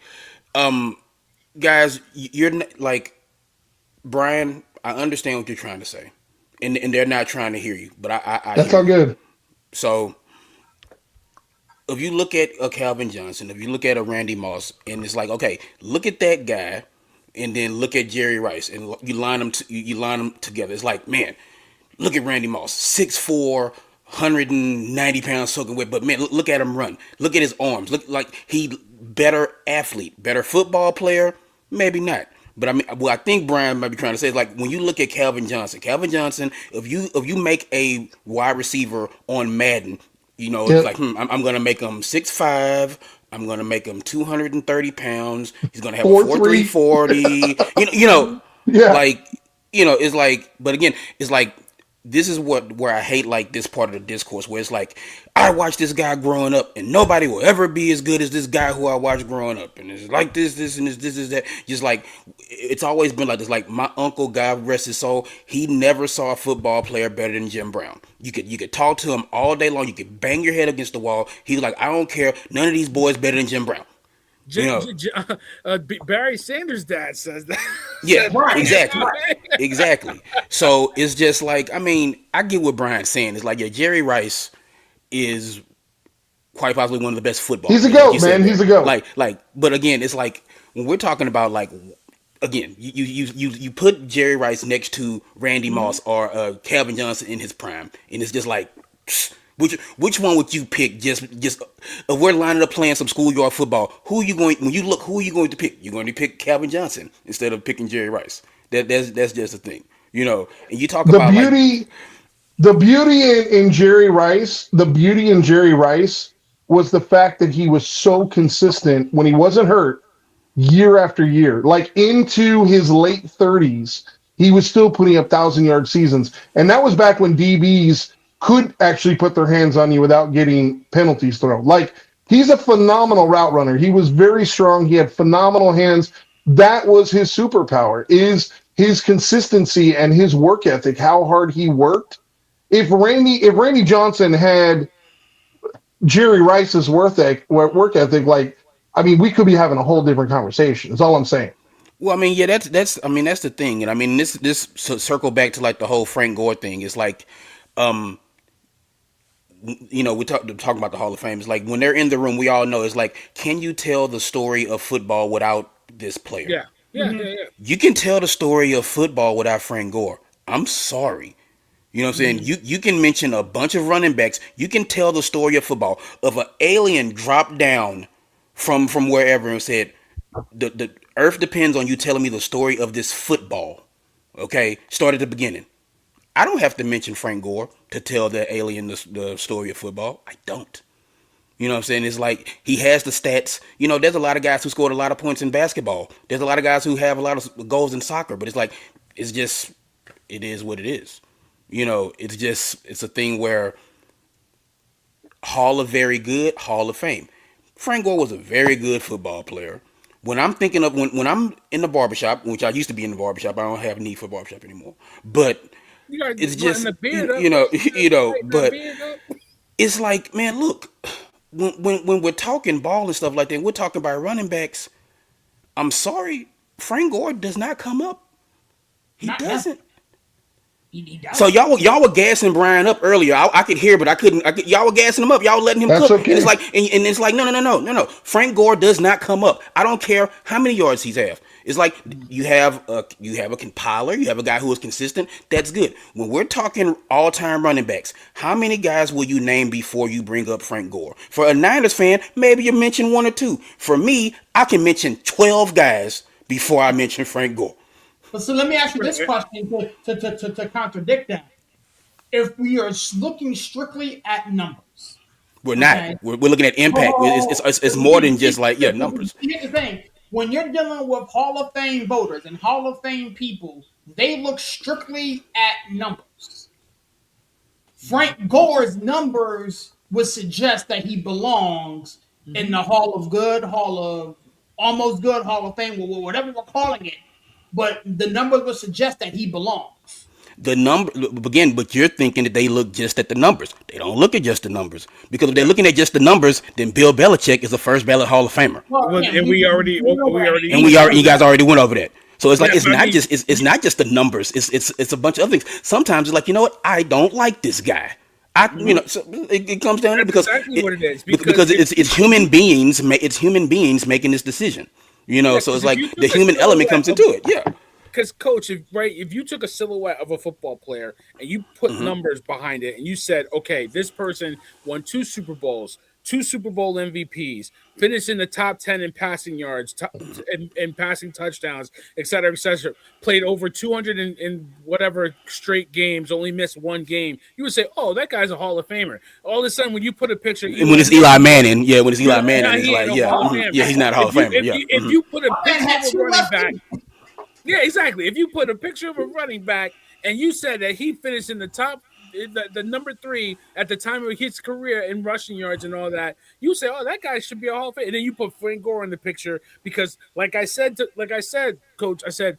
um, guys, like Brian. I understand what you're trying to say, and they're not trying to hear you, but I That's hear all you. good. So if you look at a Calvin Johnson, if you look at a Randy Moss, and it's like, okay, look at that guy, and then look at Jerry Rice, and you line them, you line them together. It's like, man, look at Randy Moss, 6'4", 190 pounds soaking wet, but man, look at him run. Look at his arms. Look like he better athlete, better football player, maybe not. But I mean, what I think Brian might be trying to say is like when you look at Calvin Johnson, if you make a wide receiver on Madden, it's Yep. like I'm gonna make him 6'5". I'm gonna make him 230 pounds. He's gonna have a 4.3. 4.3 40. Yeah. Like it's like, but again, it's like this is where I hate like this part of the discourse where it's like I watched this guy growing up and nobody will ever be as good as this guy who I watched growing up, and it's like this and this is that. Just like it's always been like this. Like my uncle, God rest his soul, he never saw a football player better than Jim Brown. You could talk to him all day long. You could bang your head against the wall. He was like, I don't care. None of these boys better than Jim Brown. You know, Barry Sanders' dad says that. Yeah, Said that. Right. exactly. Right. Exactly. So it's just like, I mean, I get what Brian's saying. It's like, yeah, Jerry Rice is quite possibly one of the best football He's a players, like you goat, said, man. Barry. He's a goat. But again, it's like when we're talking about like, again, you put Jerry Rice next to Randy Mhm. Moss or Calvin Johnson in his prime, and it's just like, which one would you pick? Just if we're lining up playing some schoolyard football, who are you going to pick? You're going to pick Calvin Johnson instead of picking Jerry Rice. That's just the thing, And you talk The about like, beauty the beauty in Jerry Rice, the beauty in Jerry Rice was the fact that he was so consistent when he wasn't hurt year after year. Like into his late 30s, he was still putting up 1,000 yard seasons. And that was back when DBs could actually put their hands on you without getting penalties thrown. Like he's a phenomenal route runner. He was very strong. He had phenomenal hands. That was his superpower, is his consistency and his work ethic, how hard he worked. If Randy Johnson had Jerry Rice's work ethic, like I mean, we could be having a whole different conversation. That's all I'm saying. well, I mean, yeah, that's the thing, and I mean, circle back to like the whole Frank Gore thing. It's like, um, we talk about the Hall of Fame. It's like when they're in the room, we all know it's like, can you tell the story of football without this player? Yeah, yeah, Mhm. yeah, yeah. You can tell the story of football without Frank Gore. I'm sorry. You know what I'm saying? Mhm. You can mention a bunch of running backs. You can tell the story of football of an alien dropped down from wherever and said, the earth depends on you telling me the story of this football. Okay? Start at the beginning. I don't have to mention Frank Gore to tell the alien the story of football. I don't. You know what I'm saying? It's like he has the stats. There's a lot of guys who scored a lot of points in basketball. There's a lot of guys who have a lot of goals in soccer, but it's like it's just it is what it is. It's a thing where Hall of Very Good, Hall of Fame. Frank Gore was a very good football player. When I'm thinking of when I'm in the barbershop, which I used to be in the barbershop, I don't have need for barbershop anymore. But You got it's button just the beard up, you man. know You gotta you know. tighten that But beard up. it's like, man, look, when we're talking ball and stuff like that, we're talking about running backs. I'm sorry, Frank Gore does not come up. He Not never. doesn't. He So doesn't. y'all were gassing Brian up earlier. I could hear, but I couldn't. Y'all were gassing him up. Y'all letting him That's cook, and it's okay. like, and it's like, no. Frank Gore does not come up. I don't care how many yards he's have. It's like you have a compiler. You have a guy who is consistent. That's good. When we're talking all time running backs, how many guys will you name before you bring up Frank Gore? For a Niners fan, maybe you mention one or two. For me, I can mention 12 guys before I mention Frank Gore. But so let me ask you this Right. question to contradict that. If we are looking strictly at numbers, We're not. okay? We're looking at impact. It's more than just like numbers. Here's the thing: when you're dealing with Hall of Fame voters and Hall of Fame people, they look strictly at numbers. Frank Gore's numbers would suggest that he belongs in the Hall of Good, Hall of Almost Good, Hall of Fame, whatever we're calling it. But the numbers would suggest that he belongs. The number again, but you're thinking that they look just at the numbers. They don't look at just the numbers because if they're Yeah. looking at just the numbers, then Bill Belichick is a first ballot Hall of Famer, Well, And we already we know we where already and we know you where guys already went over that. So it's like yeah, it's but I not mean just it's not just the numbers. It's a bunch of other things. Sometimes it's like, you know what, I don't like this guy. mhm. So it comes down to it That's because exactly what it is. because it's human beings it's human beings making this decision. So Because it's if like you the took a human element silhouette comes of into it. Yeah. because coach, if you took a silhouette of a football player and you put Hmm. numbers behind it and you said, okay, this person won two Super Bowls, two Super Bowl MVPs, finished in the top 10 in passing yards, in passing touchdowns, et cetera, played over 200 in whatever straight games, only missed one game, you would say, oh, that guy's a Hall of Famer. All of a sudden, when you put a picture of And when Eli it's Manning, Eli Manning, yeah, when it's Eli now Manning, it's he ain't like, a yeah, Hall of yeah, Famer. he's not a Hall If of you Famer. if Yeah. you if you put a my man picture had of a two running left back, feet. yeah, exactly. If you put a picture of a running back and you said that he finished in the top, the number three at the time of his career in rushing yards and all that, you say, "Oh, that guy should be a Hall of Fame." And then you put Frank Gore in the picture because, like I said, Coach, I said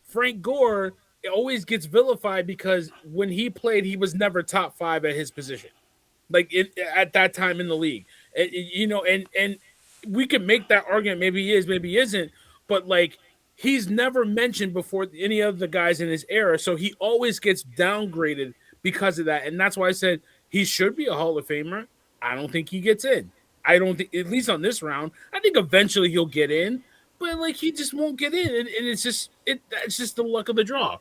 Frank Gore always gets vilified because when he played, he was never top five at his position at that time in the league. And we could make that argument. Maybe he is, maybe he isn't. But like he's never mentioned before any of the guys in his era, so he always gets downgraded because of that. And that's why I said he should be a Hall of Famer. I don't think he gets in. I don't think, at least on this round. I think eventually he'll get in, but like he just won't get in, and it's just the luck of the draw.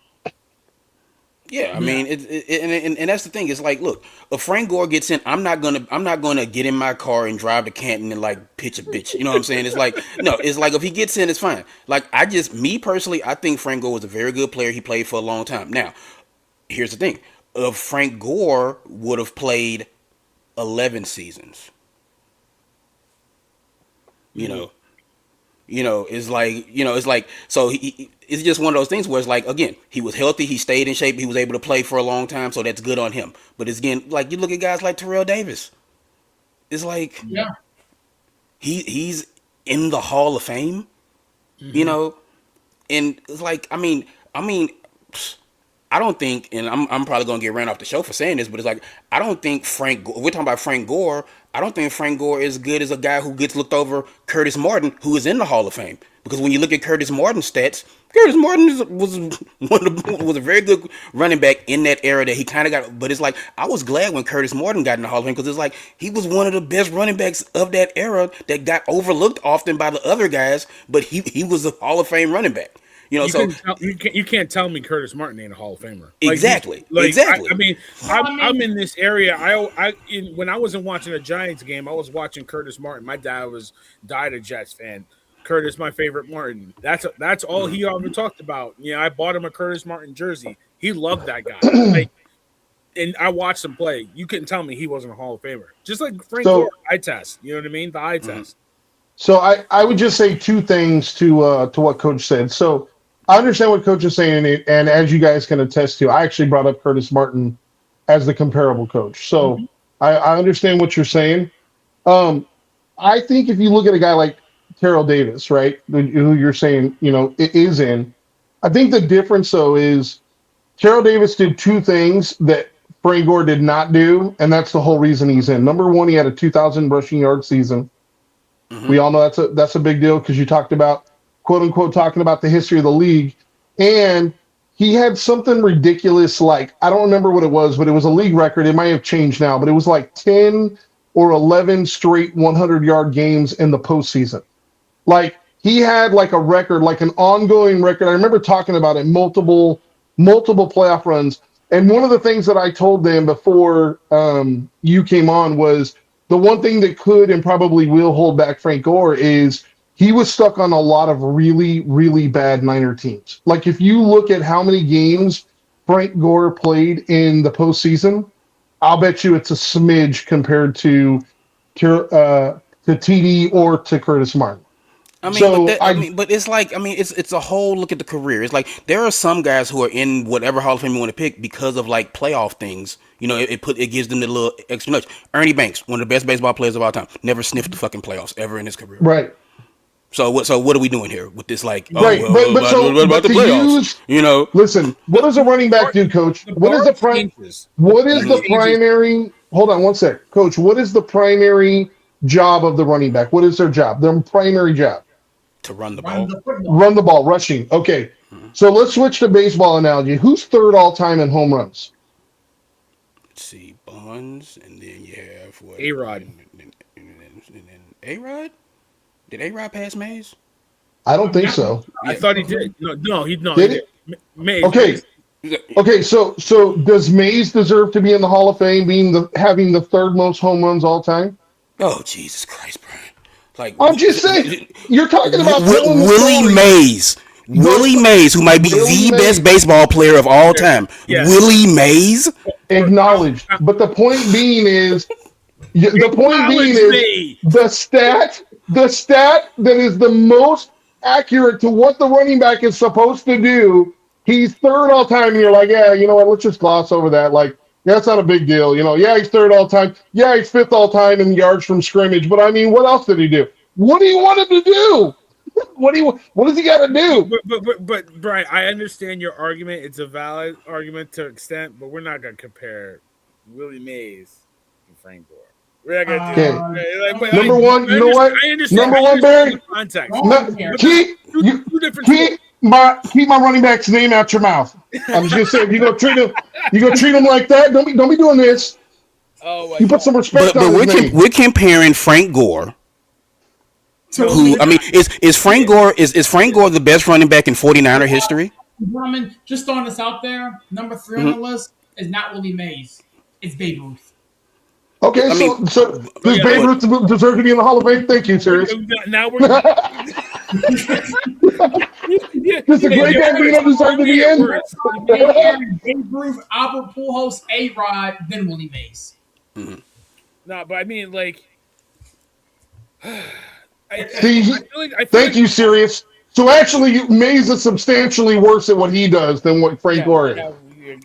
Yeah, I Yeah. mean, and that's the thing. It's like, look, if Frank Gore gets in, I'm not gonna get in my car and drive to Canton and like pitch a bitch. You know what I'm saying? It's like, no, it's like if he gets in, it's fine. Like me personally, I think Frank Gore was a very good player. He played for a long time. Now, here's the thing: if Frank Gore would have played 11 seasons, you Mm-hmm. know, it's like so it's just one of those things where it's like, again, he was healthy, he stayed in shape, he was able to play for a long time, so that's good on him. But it's, again, like, you look at guys like Terrell Davis, it's like Yeah. he's in the Hall of Fame, you Mm-hmm. know, and it's like, I mean, I don't think, and I'm probably gonna get ran off the show for saying this, but it's like, I don't think we're talking about Frank Gore. I don't think Frank Gore is good as a guy who gets looked over Curtis Martin, who is in the Hall of Fame. Because when you look at Curtis Martin's stats, Curtis Martin was a very good running back in that era that he kind of got. But it's like, I was glad when Curtis Martin got in the Hall of Fame because it's like he was one of the best running backs of that era that got overlooked often by the other guys, but he was a Hall of Fame running back. So You can't tell me Curtis Martin ain't a Hall of Famer. exactly, I exactly. mean, Well, I'm I I'm mean, in this area. When I wasn't watching a Giants game, I was watching Curtis Martin. My dad was died a Jets fan. Curtis, my favorite Martin. That's all he ever talked about. I bought him a Curtis Martin jersey. He loved that guy. And I watched him play. You couldn't tell me he wasn't a Hall of Famer. Just like Frank Gore, So eye test. You know what I mean? The eye Mhm. test. so I would just say two things to what Coach said. So I understand what Coach is saying, and as you guys can attest to, I actually brought up Curtis Martin as the comparable coach. So Mhm. I understand what you're saying. Um, I think if you look at a guy like Terrell Davis, right, who you're saying, it is in, I think the difference though is Terrell Davis did two things that Frank Gore did not do, and that's the whole reason he's in. Number one, he had a 2,000 rushing yard season. Mm-hmm. We all know that's a big deal because you talked about quote unquote talking about the history of the league, and he had something ridiculous like I don't remember what it was, but it was a league record. It might have changed now, but it was like 10 or 11 straight 100-yard games in the postseason. Like he had like a record, like an ongoing record. I remember talking about it, multiple playoff runs. And one of the things that I told them before you came on was the one thing that could and probably will hold back Frank Gore is he was stuck on a lot of really, really bad Niner teams. Like if you look at how many games Frank Gore played in the postseason, I'll bet you it's a smidge compared to TD or to Curtis Martin. So But it's like, it's a whole look at the career. It's like there are some guys who are in whatever Hall of Fame you want to pick because of like playoff things. It gives them the little extra nudge. Ernie Banks, one of the best baseball players of all time, never sniffed the fucking playoffs ever in his career. right. So what are we doing here with this? Like, Right, what about the to playoffs? use, listen, what does a running back do, Coach? The What is bar the changes. what is the Changes. primary? Hold on one sec, Coach. What is the primary job of the running back? What is their job? Their primary job? To run the Run ball. the football. Run the ball, rushing. Okay, so let's switch to baseball analogy. Who's third all time in home runs? Let's see, Bonds, and then you have what? A-Rod. And then A-Rod? Did A-Rod pass Mays? I don't think so. I thought he did. No, he Did did. it? Mays. Okay. Okay, so does Mays deserve to be in the Hall of Fame, having the third most home runs all time? Oh, Jesus Christ, Brian. Like, I'm just saying, you're talking about telling the Willie story. Mays. Willie Mays, who might be Willie the best Mays. baseball player of all time. Yeah. Willie Mays? Acknowledged. But the point being is, Me. the stat that is the most accurate to what the running back is supposed to do, he's third all time, and you're like, yeah, you know what, let's just gloss over that. Like, yeah, that's not a big deal. Yeah, he's third all time. Yeah, he's fifth all time in yards from scrimmage. But I mean, what else did he do? What do you want him to do? What does he got to do? But Brian, I understand your argument. It's a valid argument to an extent, but we're not gonna compare Willie Mays to Frank Gore. We're not gonna do that. But Number one, you know what? I understand. Number one, Barry. The context. Keep my running back's name out your mouth. I'm just gonna say, if you go treat him like that, don't be doing this. Oh, you put some respect on his name. We're comparing Frank Gore. Is Frank Gore the best running back in 49er history? Drummond, just throwing this out there, number 3 on the list is not Willie Mays. It's Babe Ruth. Okay, so does Babe Ruth deserve to be in the Hall of Fame? Thank you, serious. Now we're. Does the great Gambino deserve to be in? Babe Ruth, Albert Pujols, A-Rod, then Willie Mays. No, but I mean, like. Thank you, serious. So actually, Mays is substantially worse at what he does than what Frank Gore is.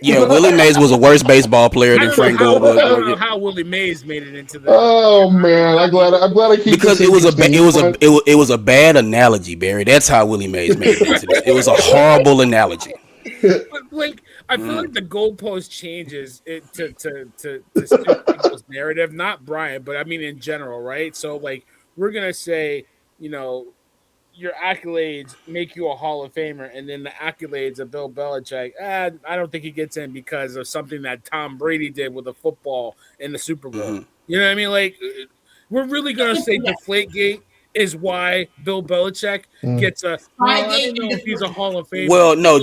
Yeah, Willie Mays was a worse baseball player than Frank Gore was. I don't know how Willie Mays made it into that. Oh man, I'm glad I keep because it was a bad analogy, Barry. That's how Willie Mays made it into this. It was a horrible analogy. But like, I feel like the goalpost changes to suit people's narrative, not Brian, but I mean in general, right? So like, we're gonna say, your accolades make you a Hall of Famer, and then the accolades of Bill Belichick, I don't think he gets in because of something that Tom Brady did with a football in the Super Bowl. Mm-hmm. You know what I mean? Like, we're really going to say Deflategate is why Bill Belichick gets a. Well, I don't know if he's a Hall of Famer. Well, no,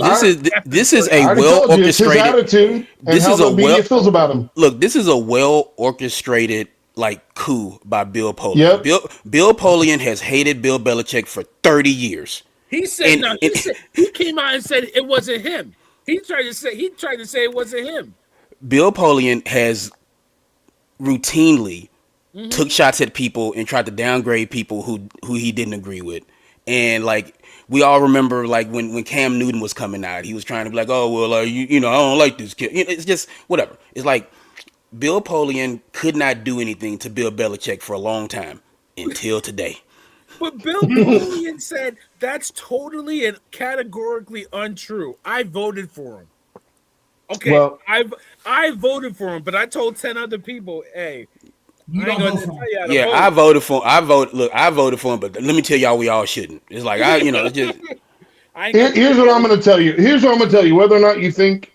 this is a well orchestrated attitude. This is a media feels about him. Look, this is a well orchestrated coup by Bill Polian. Yep. Bill Polian has hated Bill Belichick for 30 years. He said he came out and said it wasn't him. He tried to say it wasn't him. Bill Polian has routinely took shots at people and tried to downgrade people who he didn't agree with. And like we all remember, like when Cam Newton was coming out, he was trying to be like, oh well, I don't like this kid. It's just whatever. It's like Bill Polian could not do anything to Bill Belichick for a long time. until today. But Bill Polian said that's totally and categorically untrue. I voted for him. Okay, Well, I voted for him, but I told 10 other people, hey, You I ain't don't gonna vote tell for him. you how to Yeah, I vote. voted for. I vote. Look, I voted for him, but let me tell y'all, we all shouldn't. It's like it's just I ain't gonna tell here's what I'm you. going to tell you. Here's what I'm going to tell you. Whether or not you think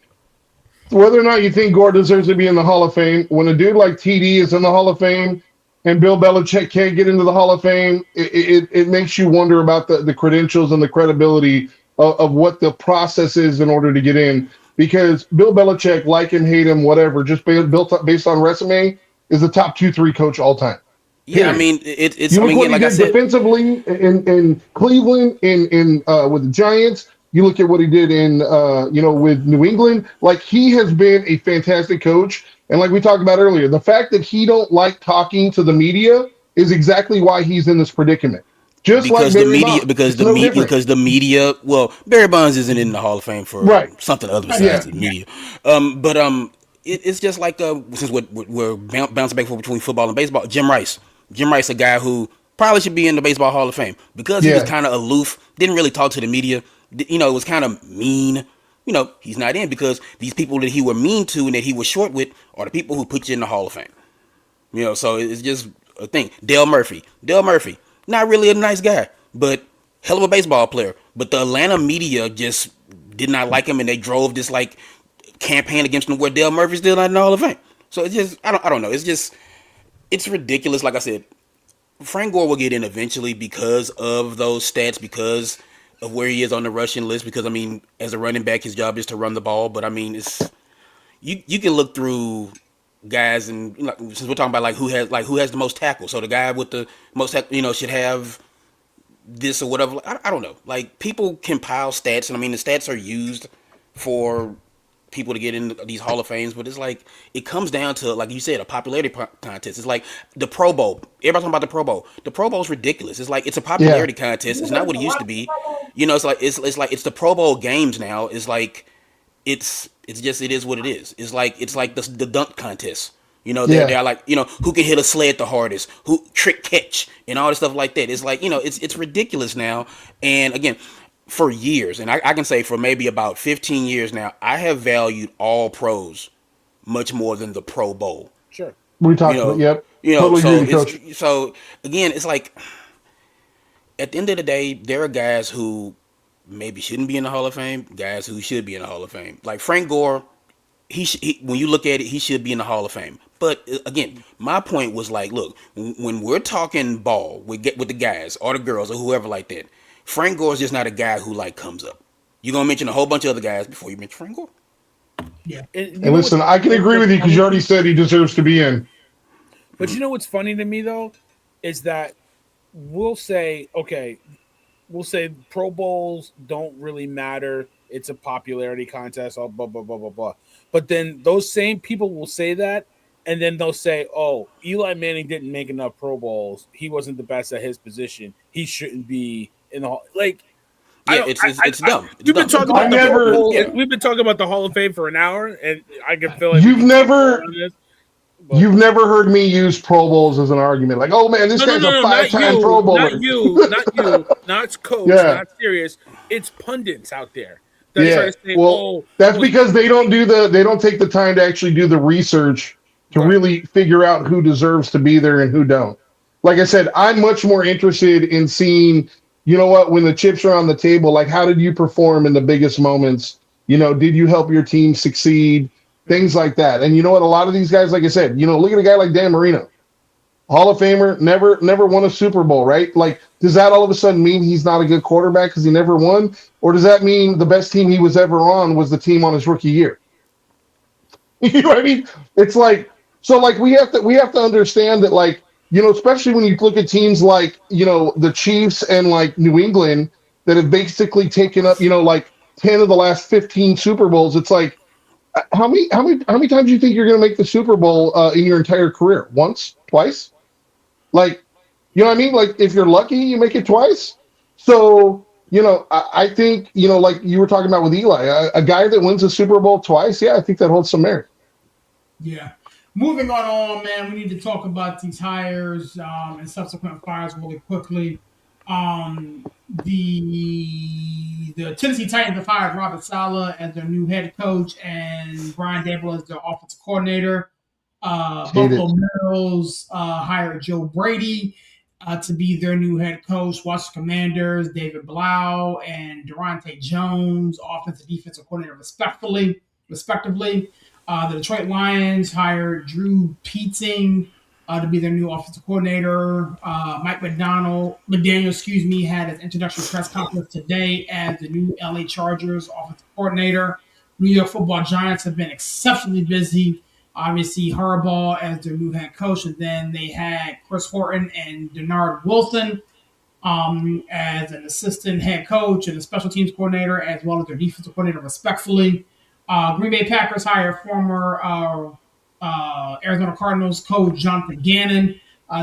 Gore deserves to be in the Hall of Fame, when a dude like TD is in the Hall of Fame and Bill Belichick can't get into the Hall of Fame, it makes you wonder about the credentials and the credibility of what the process is in order to get in. Because Bill Belichick, like him, hate him, whatever, just based on resume, is the top 2, 3 coach all time. yeah. I Period. mean, it's. You I look mean, what again, he like I did said, defensively in Cleveland, in with the Giants. You look at what he did in with New England. Like he has been a fantastic coach, and like we talked about earlier, the fact that he don't like talking to the media is exactly why he's in this predicament. Just like because the Barry media, Bonds, it's no different. because the media. Well, Barry Bonds isn't in the Hall of Fame for Right? something other I mean, besides Yeah. the yeah, media. But it's just like since we're bouncing back between football and baseball. Jim Rice, a guy who probably should be in the Baseball Hall of Fame because he was Yeah. kind of aloof, didn't really talk to the media. It was kind of mean. He's not in because these people that he were mean to and that he was short with are the people who put you in the Hall of Fame. So it's just a thing. Dale Murphy, not really a nice guy, but hell of a baseball player. But the Atlanta media just did not like him, and they drove this like campaign against him where Dale Murphy's still not in the Hall of Fame. So it's just I don't know. It's ridiculous. Like I said, Frank Gore will get in eventually because of those stats, because of where he is on the rushing list. Because I mean, as a running back, his job is to run the ball. But I mean, it's you can look through guys and since we're talking about who has the most tackles, so the guy with the most should have this or whatever. I don't know. Like people compile stats, and I mean the stats are used for people to get in these Hall of Fames, but it's like it comes down to like you said, a popularity contest. It's like the Pro Bowl. Everybody's talking about the Pro Bowl. The Pro Bowl is ridiculous. It's like it's a Yeah. popularity contest. you It's not guys what it used to watch the be. Pro Bowl? It's the Pro Bowl games now. It's like it's just it is what it is. It's like the dunk contest. They're Yeah. like who can hit a sled the hardest, who trick catch and all this stuff like that. It's like it's ridiculous now. And again, for years, and I can say for maybe about 15 years now, I have valued all pros much more than the Pro Bowl. Sure. We You talked about. know, Yep. Totally agree so with you, Coach. it's so again, it's like at the end of the day, there are guys who maybe shouldn't be in the Hall of Fame, guys who should be in the Hall of Fame. Like Frank Gore, when you look at it, he should be in the Hall of Fame. But again, my point was like, look, when we're talking ball with the guys or the girls or whoever like that, Frank Gore's just not a guy who like comes up. You're gonna mention a whole bunch of other guys before you mention Frank Gore. Yeah. And you And know what's listen, I can agree with you because you already said he deserves to be in. but you know what's funny to me though is that we'll say okay, we'll say Pro Bowls don't really matter. It's a popularity contest, all blah blah blah blah blah. But then those same people will say that, and then they'll say, "Oh, Eli Manning didn't make enough Pro Bowls. He wasn't the best at his position. He shouldn't be in the hall." Like I Yeah, don't. it's dumb. It's We've been dumb. talking I about the Pro never. Bowl. Yeah. We've been talking about the Hall of Fame for an hour, and I can feel like we You've can keep going never on this. But You've never heard me use Pro Bowls as an argument. Like, oh man, this no, no, guy's a no, no, not five-time Pro you, not Bowler. you, not you, not coach, Yeah, not serious. It's pundits out there that try yeah. to say, Well, "Oh, that's well, he, because they don't take the time to actually do the research to right, really figure out who deserves to be there and who don't. Like I said, I'm much more interested in seeing, you know what, when the chips are on the table, like how did you perform in the biggest moments? Did you help your team succeed? mhm, Things like that. And you know what? A lot of these guys, like I said, look at a guy like Dan Marino. Hall of Famer, never won a Super Bowl, right? Like, does that all of a sudden mean he's not a good quarterback because he never won? Or does that mean the best team he was ever on was the team on his rookie year? You know what I mean? It's like so like we have to understand that like, especially when you look at teams like, the Chiefs and like New England that have basically taken up, like 10 of the last 15 Super Bowls. It's like how many times do you think you're going to make the Super Bowl in your entire career? Once, twice? Like, you know what I mean? Like, if you're lucky, you make it twice. So, I think, like you were talking about with Eli, a guy that wins a Super Bowl twice, yeah, I think that holds some merit. Yeah. moving on, man, we need to talk about these hires and subsequent fires really quickly. The Tennessee Titans have hired Robert Saleh as their new head coach and Brian Dable as their offensive coordinator. Hate Buffalo it. Bills hired Joe Brady to be their new head coach. Washington Commanders, David Blau and Durante Jones, offensive defensive coordinator, respectively. The Detroit Lions hired Drew Peating to be their new offensive coordinator. Mike McDaniel, had his introductory press conference today as the new LA Chargers offensive coordinator. New York Football Giants have been exceptionally busy. Obviously, Harbaugh as their new head coach, and then they had Chris Horton and Denard Wilson as an assistant head coach and a special teams coordinator, as well as their defensive coordinator, respectfully. Green Bay Packers hired former Arizona Cardinals coach Jonathan Gannon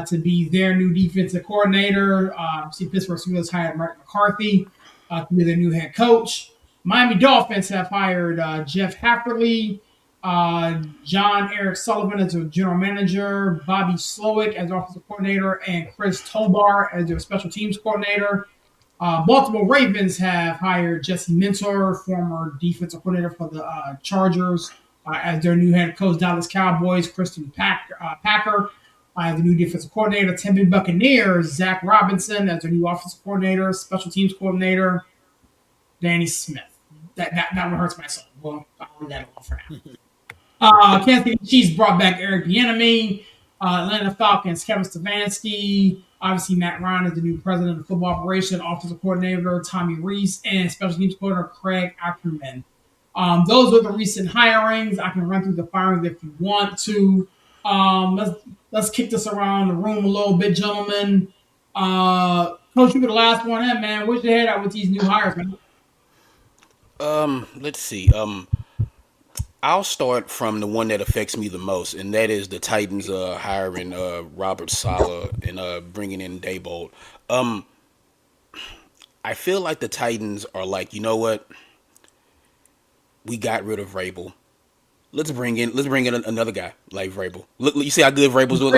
to be their new defensive coordinator. Pittsburgh Steelers hired Mike McCarthy to be their new head coach. Miami Dolphins have hired Jeff Hafferly, John Eric Sullivan as their general manager, Bobby Slowick as offensive coordinator, and Chris Tobar as their special teams coordinator. Baltimore Ravens have hired Jesse Minter, former defensive coordinator for the Chargers, as their new head coach. Dallas Cowboys, Packer as the new defensive coordinator. Tampa Bay Buccaneers, Zach Robinson as their new offensive coordinator, special teams coordinator. Danny Smith. That one hurts my soul. Well, I'll leave that alone for now. Kansas City Chiefs brought back Eric Bieniemy. Atlanta Falcons, Kevin Stefanski. Obviously, Matt Ryan is the new president of football operation, offensive coordinator Tommy Reese, and special teams coordinator Craig Ackerman. Those are the recent hirings. I can run through the firings if you want to. Let's kick this around the room a little bit, gentlemen. Coach, you were the last one in, man. Where's your head at with these new hires, man? Let's see. I'll start from the one that affects me the most, and that is the Titans hiring Robert Saleh and bringing in Daboll. I feel like the Titans are like, you know what? We got rid of Vrabel. Let's bring in another guy like Vrabel. Look, you see how good Vrabel's doing.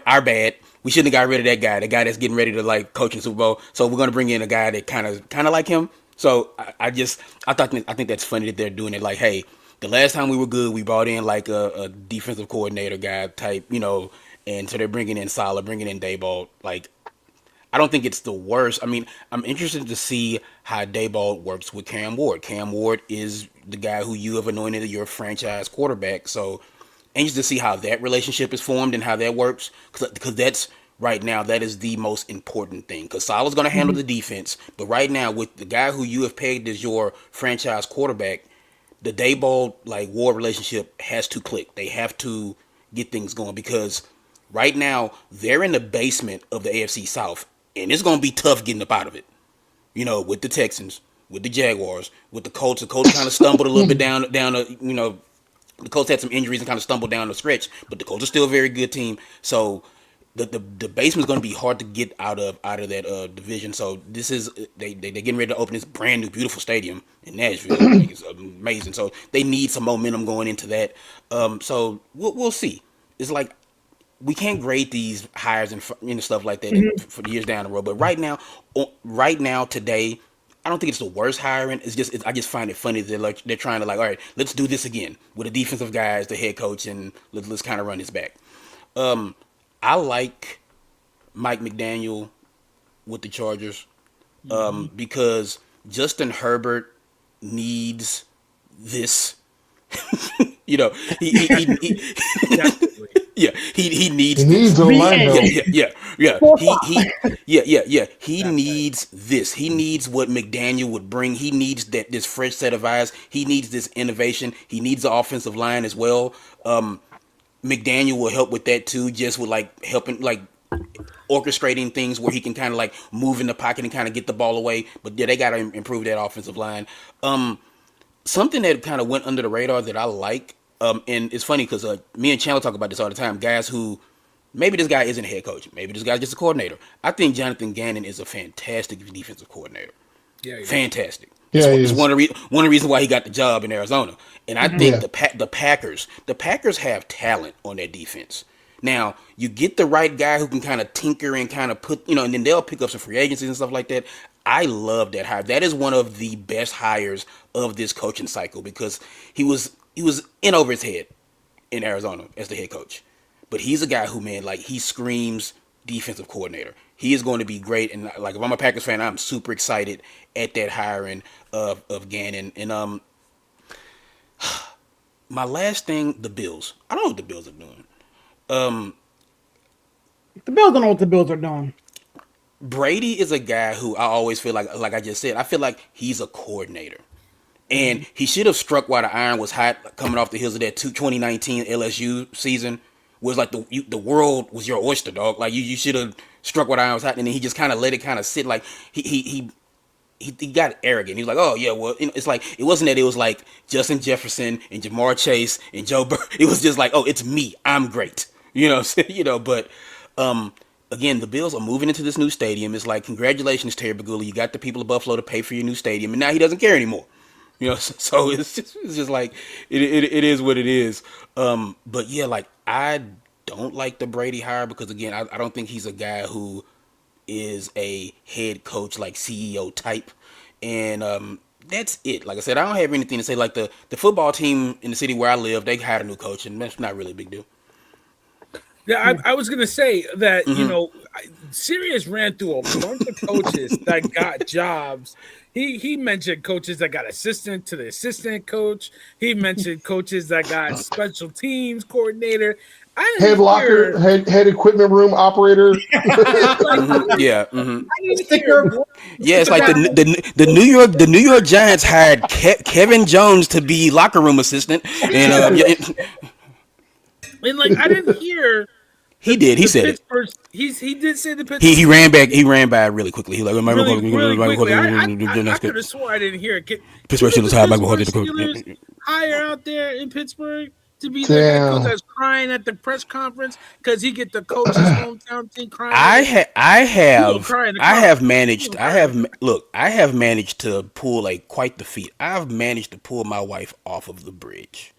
Our bad. We shouldn't have got rid of that guy. The guy that's getting ready to like coach in the Super Bowl. So we're gonna bring in a guy that kind of like him. So I think that's funny that they're doing it. Like, hey, the last time we were good, we brought in like a defensive coordinator guy type, and so they're bringing in Salah, bringing in Dayball. Like, I don't think it's the worst. I mean, I'm interested to see how Dayball works with Cam Ward. Cam Ward is the guy who you have anointed your franchise quarterback. So anxious to see how that relationship is formed and how that works. Because that's right now, that is the most important thing. Because Salah's going to handle the defense. But right now, with the guy who you have pegged as your franchise quarterback, the Dayball like Ward relationship has to click. They have to get things going because right now they're in the basement of the AFC South, and it's gonna be tough getting up out of it. With the Texans, with the Jaguars, with the Colts. The Colts kind of stumbled a little bit down. The Colts had some injuries and kind of stumbled down the stretch, but the Colts are still a very good team. So the basement's going to be hard to get out of that division. So this is they're getting ready to open this brand new beautiful stadium in Nashville. Like, it's amazing. So they need some momentum going into that. So we'll see. It's like we can't grade these hires and stuff like that for years down the road. But right now, today, I don't think it's the worst hiring. I just find it funny that they're trying to all right, let's do this again with a defensive guy as the head coach and let's kind of run this back. I like Mike McDaniel with the Chargers because Justin Herbert needs this. he yeah, he needs He needs a line though. He needs this. He needs what McDaniel would bring. He needs this fresh set of eyes. He needs this innovation. He needs the offensive line as well. McDaniel will help with that too, just with helping orchestrating things where he can kind of move in the pocket and kind of get the ball away. But yeah, they got to improve that offensive line. Something that kind of went under the radar that I like, and it's funny because me and Chandler talk about this all the time. Guys who maybe this guy isn't a head coach, maybe this guy's just a coordinator. I think Jonathan Gannon is a fantastic defensive coordinator. Yeah, he is. Fantastic. It's, Yeah, he it's is. one of the reasons why he got the job in Arizona. And I Mhm. think Yeah. the Packers have talent on their defense. Now you get the right guy who can kind of tinker and kind of put, and then they'll pick up some free agencies and stuff like that. I love that hire. That is one of the best hires of this coaching cycle because he was in over his head in Arizona as the head coach. But he's a guy who, man, like he screams defensive coordinator. He is going to be great, and like if I'm a Packers fan, I'm super excited at that hiring of Gannon. And my last thing, the Bills. I don't know what the Bills are doing. The Bills don't know what the Bills are doing. Brady is a guy who I always feel like I just said, I feel like he's a coordinator. And Mhm. he should have struck while the iron was hot, coming off the heels of that 2019 LSU season. Was like the world was your oyster, dog. Like you should have struck while the iron was hot, and then he just kind of let it kind of sit. Like he got arrogant. He was like, oh yeah, well, it's like it wasn't that. It was like Justin Jefferson and Jamar Chase and Joe Burrow. It was just like, oh, it's me. I'm great. But um, again, the Bills are moving into this new stadium. It's like, congratulations, Terry Bagula. You got the people of Buffalo to pay for your new stadium, and now he doesn't care anymore. So it's just like it is what it is. But yeah, like I don't like the Brady hire because again, I don't think he's a guy who is a head coach like CEO type, and that's it. Like I said, I don't have anything to say. Like the football team in the city where I live, they hired a new coach, and that's not really a big deal. Yeah, Yeah. I was gonna say that Hmm. Sirius ran through a bunch of coaches that got jobs. He mentioned coaches that got assistant to the assistant coach. He mentioned coaches that got special teams coordinator. I Head didn't locker, hear head equipment room operator. like Hmm. Yeah. I didn't hear Sticker, one Yeah, it's like sticker. the New York Giants hired Kevin Jones to be locker room assistant, and yeah, and like I didn't hear he did. He the said it. Pittsburgh. He did say the He Pittsburgh ran back. Steelers He ran by really quickly. He was like Michael really quickly. I That's could good. have swore I didn't hear it. Can Pittsburgh you Steelers the hired Michael Pittsburgh McCarthy to Steelers coach. hire out there in Pittsburgh to be their head coach? Damn. That's crying at the press conference because he get the coach's hometown team crying at I it. ha- I He gonna have cry in the I car. have He managed gonna I cry in the have car. look I have managed to pull quite the feat. I've managed to pull my wife off of the bridge.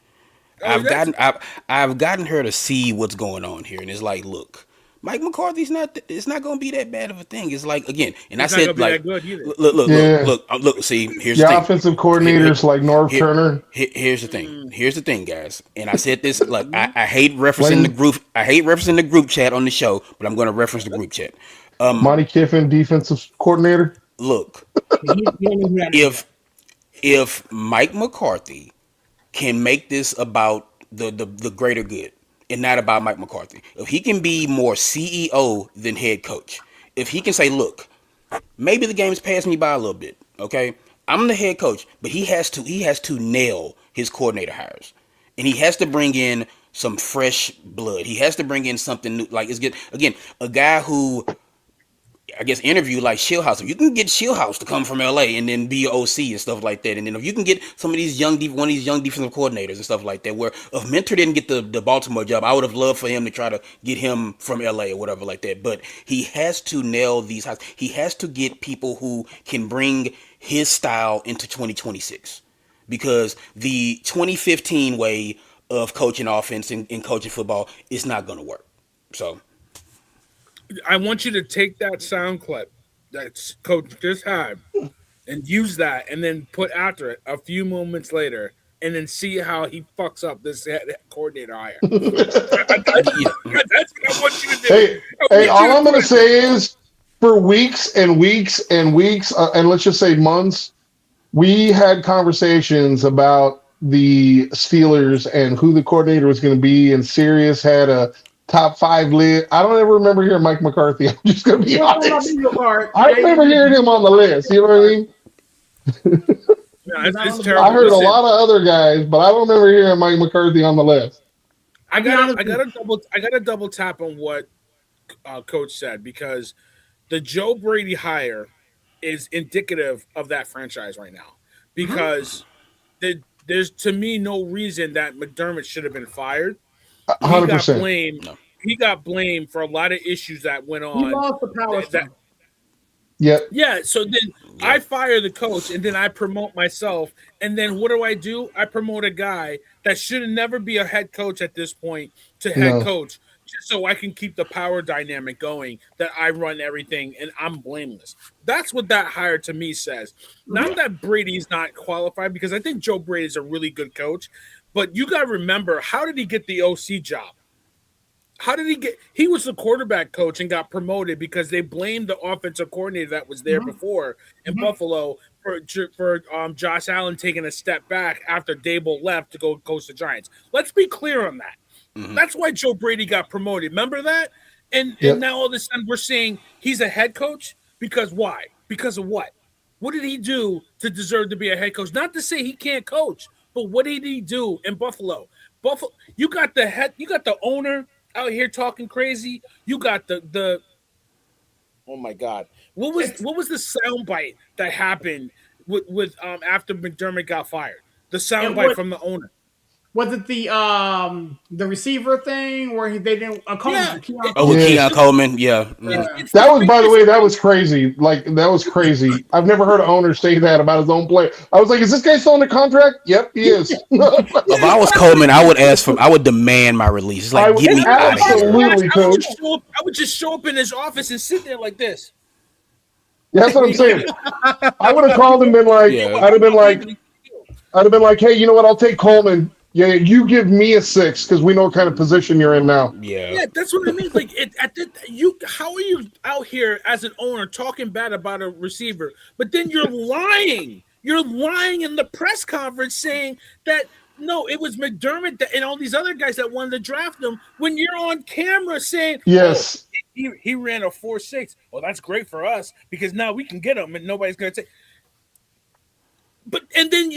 Oh, I've that's gotten I've, I've gotten her to see what's going on here, and it's like, look, Mike McCarthy's not. It's not going to be that bad of a thing. It's like again, and I it's not gonna said be like, that good either. look, look, look, look, Yeah. look, look. See, here's the Your thing. offensive Here, here, coordinators like Norv here, Turner. here's the thing. Mm, Here's the thing, guys. And I said this. Look, mm, I hate referencing the Lane group. I hate referencing the group chat on the show, but I'm going to reference the that's, group chat. that's fine. Monty Kiffin, defensive coordinator. Look, You don't know who that is. if if Mike McCarthy can make this about the greater good and not about Mike McCarthy. If he can be more CEO than head coach, if he can say, look, maybe the game's passed me by a little bit, okay? I'm the head coach, but he has to nail his coordinator hires. And he has to bring in some fresh blood. He has to bring in something new. Like it's good again, a guy who I guess interview like Shieldhouse. If you can get Shieldhouse to come from LA and then be your OC and stuff like that, and then if you can get some of these one of these young defensive coordinators and stuff like that, where if Mentor didn't get the Baltimore job, I would have loved for him to try to get him from LA or whatever like that. But he has to nail these hires. He has to get people who can bring his style into 2026 because the 2015 way of coaching offense and coaching football is not going to work. So I want you to take that sound clip that coach just had and use that, and then put after it a few moments later, and then see how he fucks up this coordinator hire. yeah. That's what I want you to do. Hey, I hey, want you all to I'm put going to it. say is for weeks and weeks and weeks, and let's just say months, we had conversations about the Steelers and who the coordinator was going to be, and Sirius had a top five list. I don't ever remember hearing Mike McCarthy. I'm just going to be You don't know my honest. bingo card. I Now you remember hearing him on the list. You know what I mean? No, because I it's don't know. I terrible. heard a Listen, lot of other guys, but I don't remember hearing Mike McCarthy on the list. I'll be honest with I gotta double tap on what coach said because the Joe Brady hire is indicative of that franchise right now you. Mhm. because there's to me no reason that McDermott should have been fired. He got 100%. blamed. No. He got blamed for a lot of issues that went He on. lost the power That stuff. Yep. Yeah, so then I Yep. fire the coach and then I promote myself. And then what do? I promote a guy that should never be a head coach at this point to head No. coach just so I can keep the power dynamic going that I run everything and I'm blameless. That's what that hire to me says. Not that Brady's not qualified because I think Joe Brady is a really good coach, but you got to remember, how did he get the OC job? How did he get? He was the quarterback coach and got promoted because they blamed the offensive coordinator that was there before in Buffalo for Josh Allen taking a step back after Dable left to go coach the Giants. Let's be clear on that. That's why Joe Brady got promoted. Remember that? And Yep. now all of a sudden we're saying he's a head coach because why? Because of what? What did he do to deserve to be a head coach? Not to say he can't coach, but what did he do in Buffalo? Buffalo, you got the owner out here talking crazy. You got the oh my god, It's what was the soundbite that happened with after McDermott got fired? The it soundbite was from the owner. was it the receiver thing where they didn't Yeah, Keon Oh, with Coleman? Yeah. Keon Coleman, yeah. it's, Mhm. it's That the was, by the biggest. way, that was crazy. Like that was crazy. I've never heard an owner say that about his own player. I was like, "Is this guy still under contract?" Yep, he is. If Yeah, I was Coleman, I would ask for, I would demand my release. It's like, I get and me I'm not out of talking here. much. absolutely, coach. I would just show up in his office and sit there like this. That's what I'm saying. I would have called him and been like, Yeah, Yeah, I'd have I'm been not like, leaving. hey, you know what? I'll take Coleman. Yeah, you give me a six because we know what kind of position you're in now. yeah. Yeah, that's what I mean. Like, how are you out here as an owner talking bad about a receiver, but then you're lying? You're lying in the press conference saying that no, it was McDermott and all these other guys that wanted to draft him. When you're on camera saying, "Oh, Yes, he ran a 4.6," well, that's great for us because now we can get him and nobody's gonna say. But and then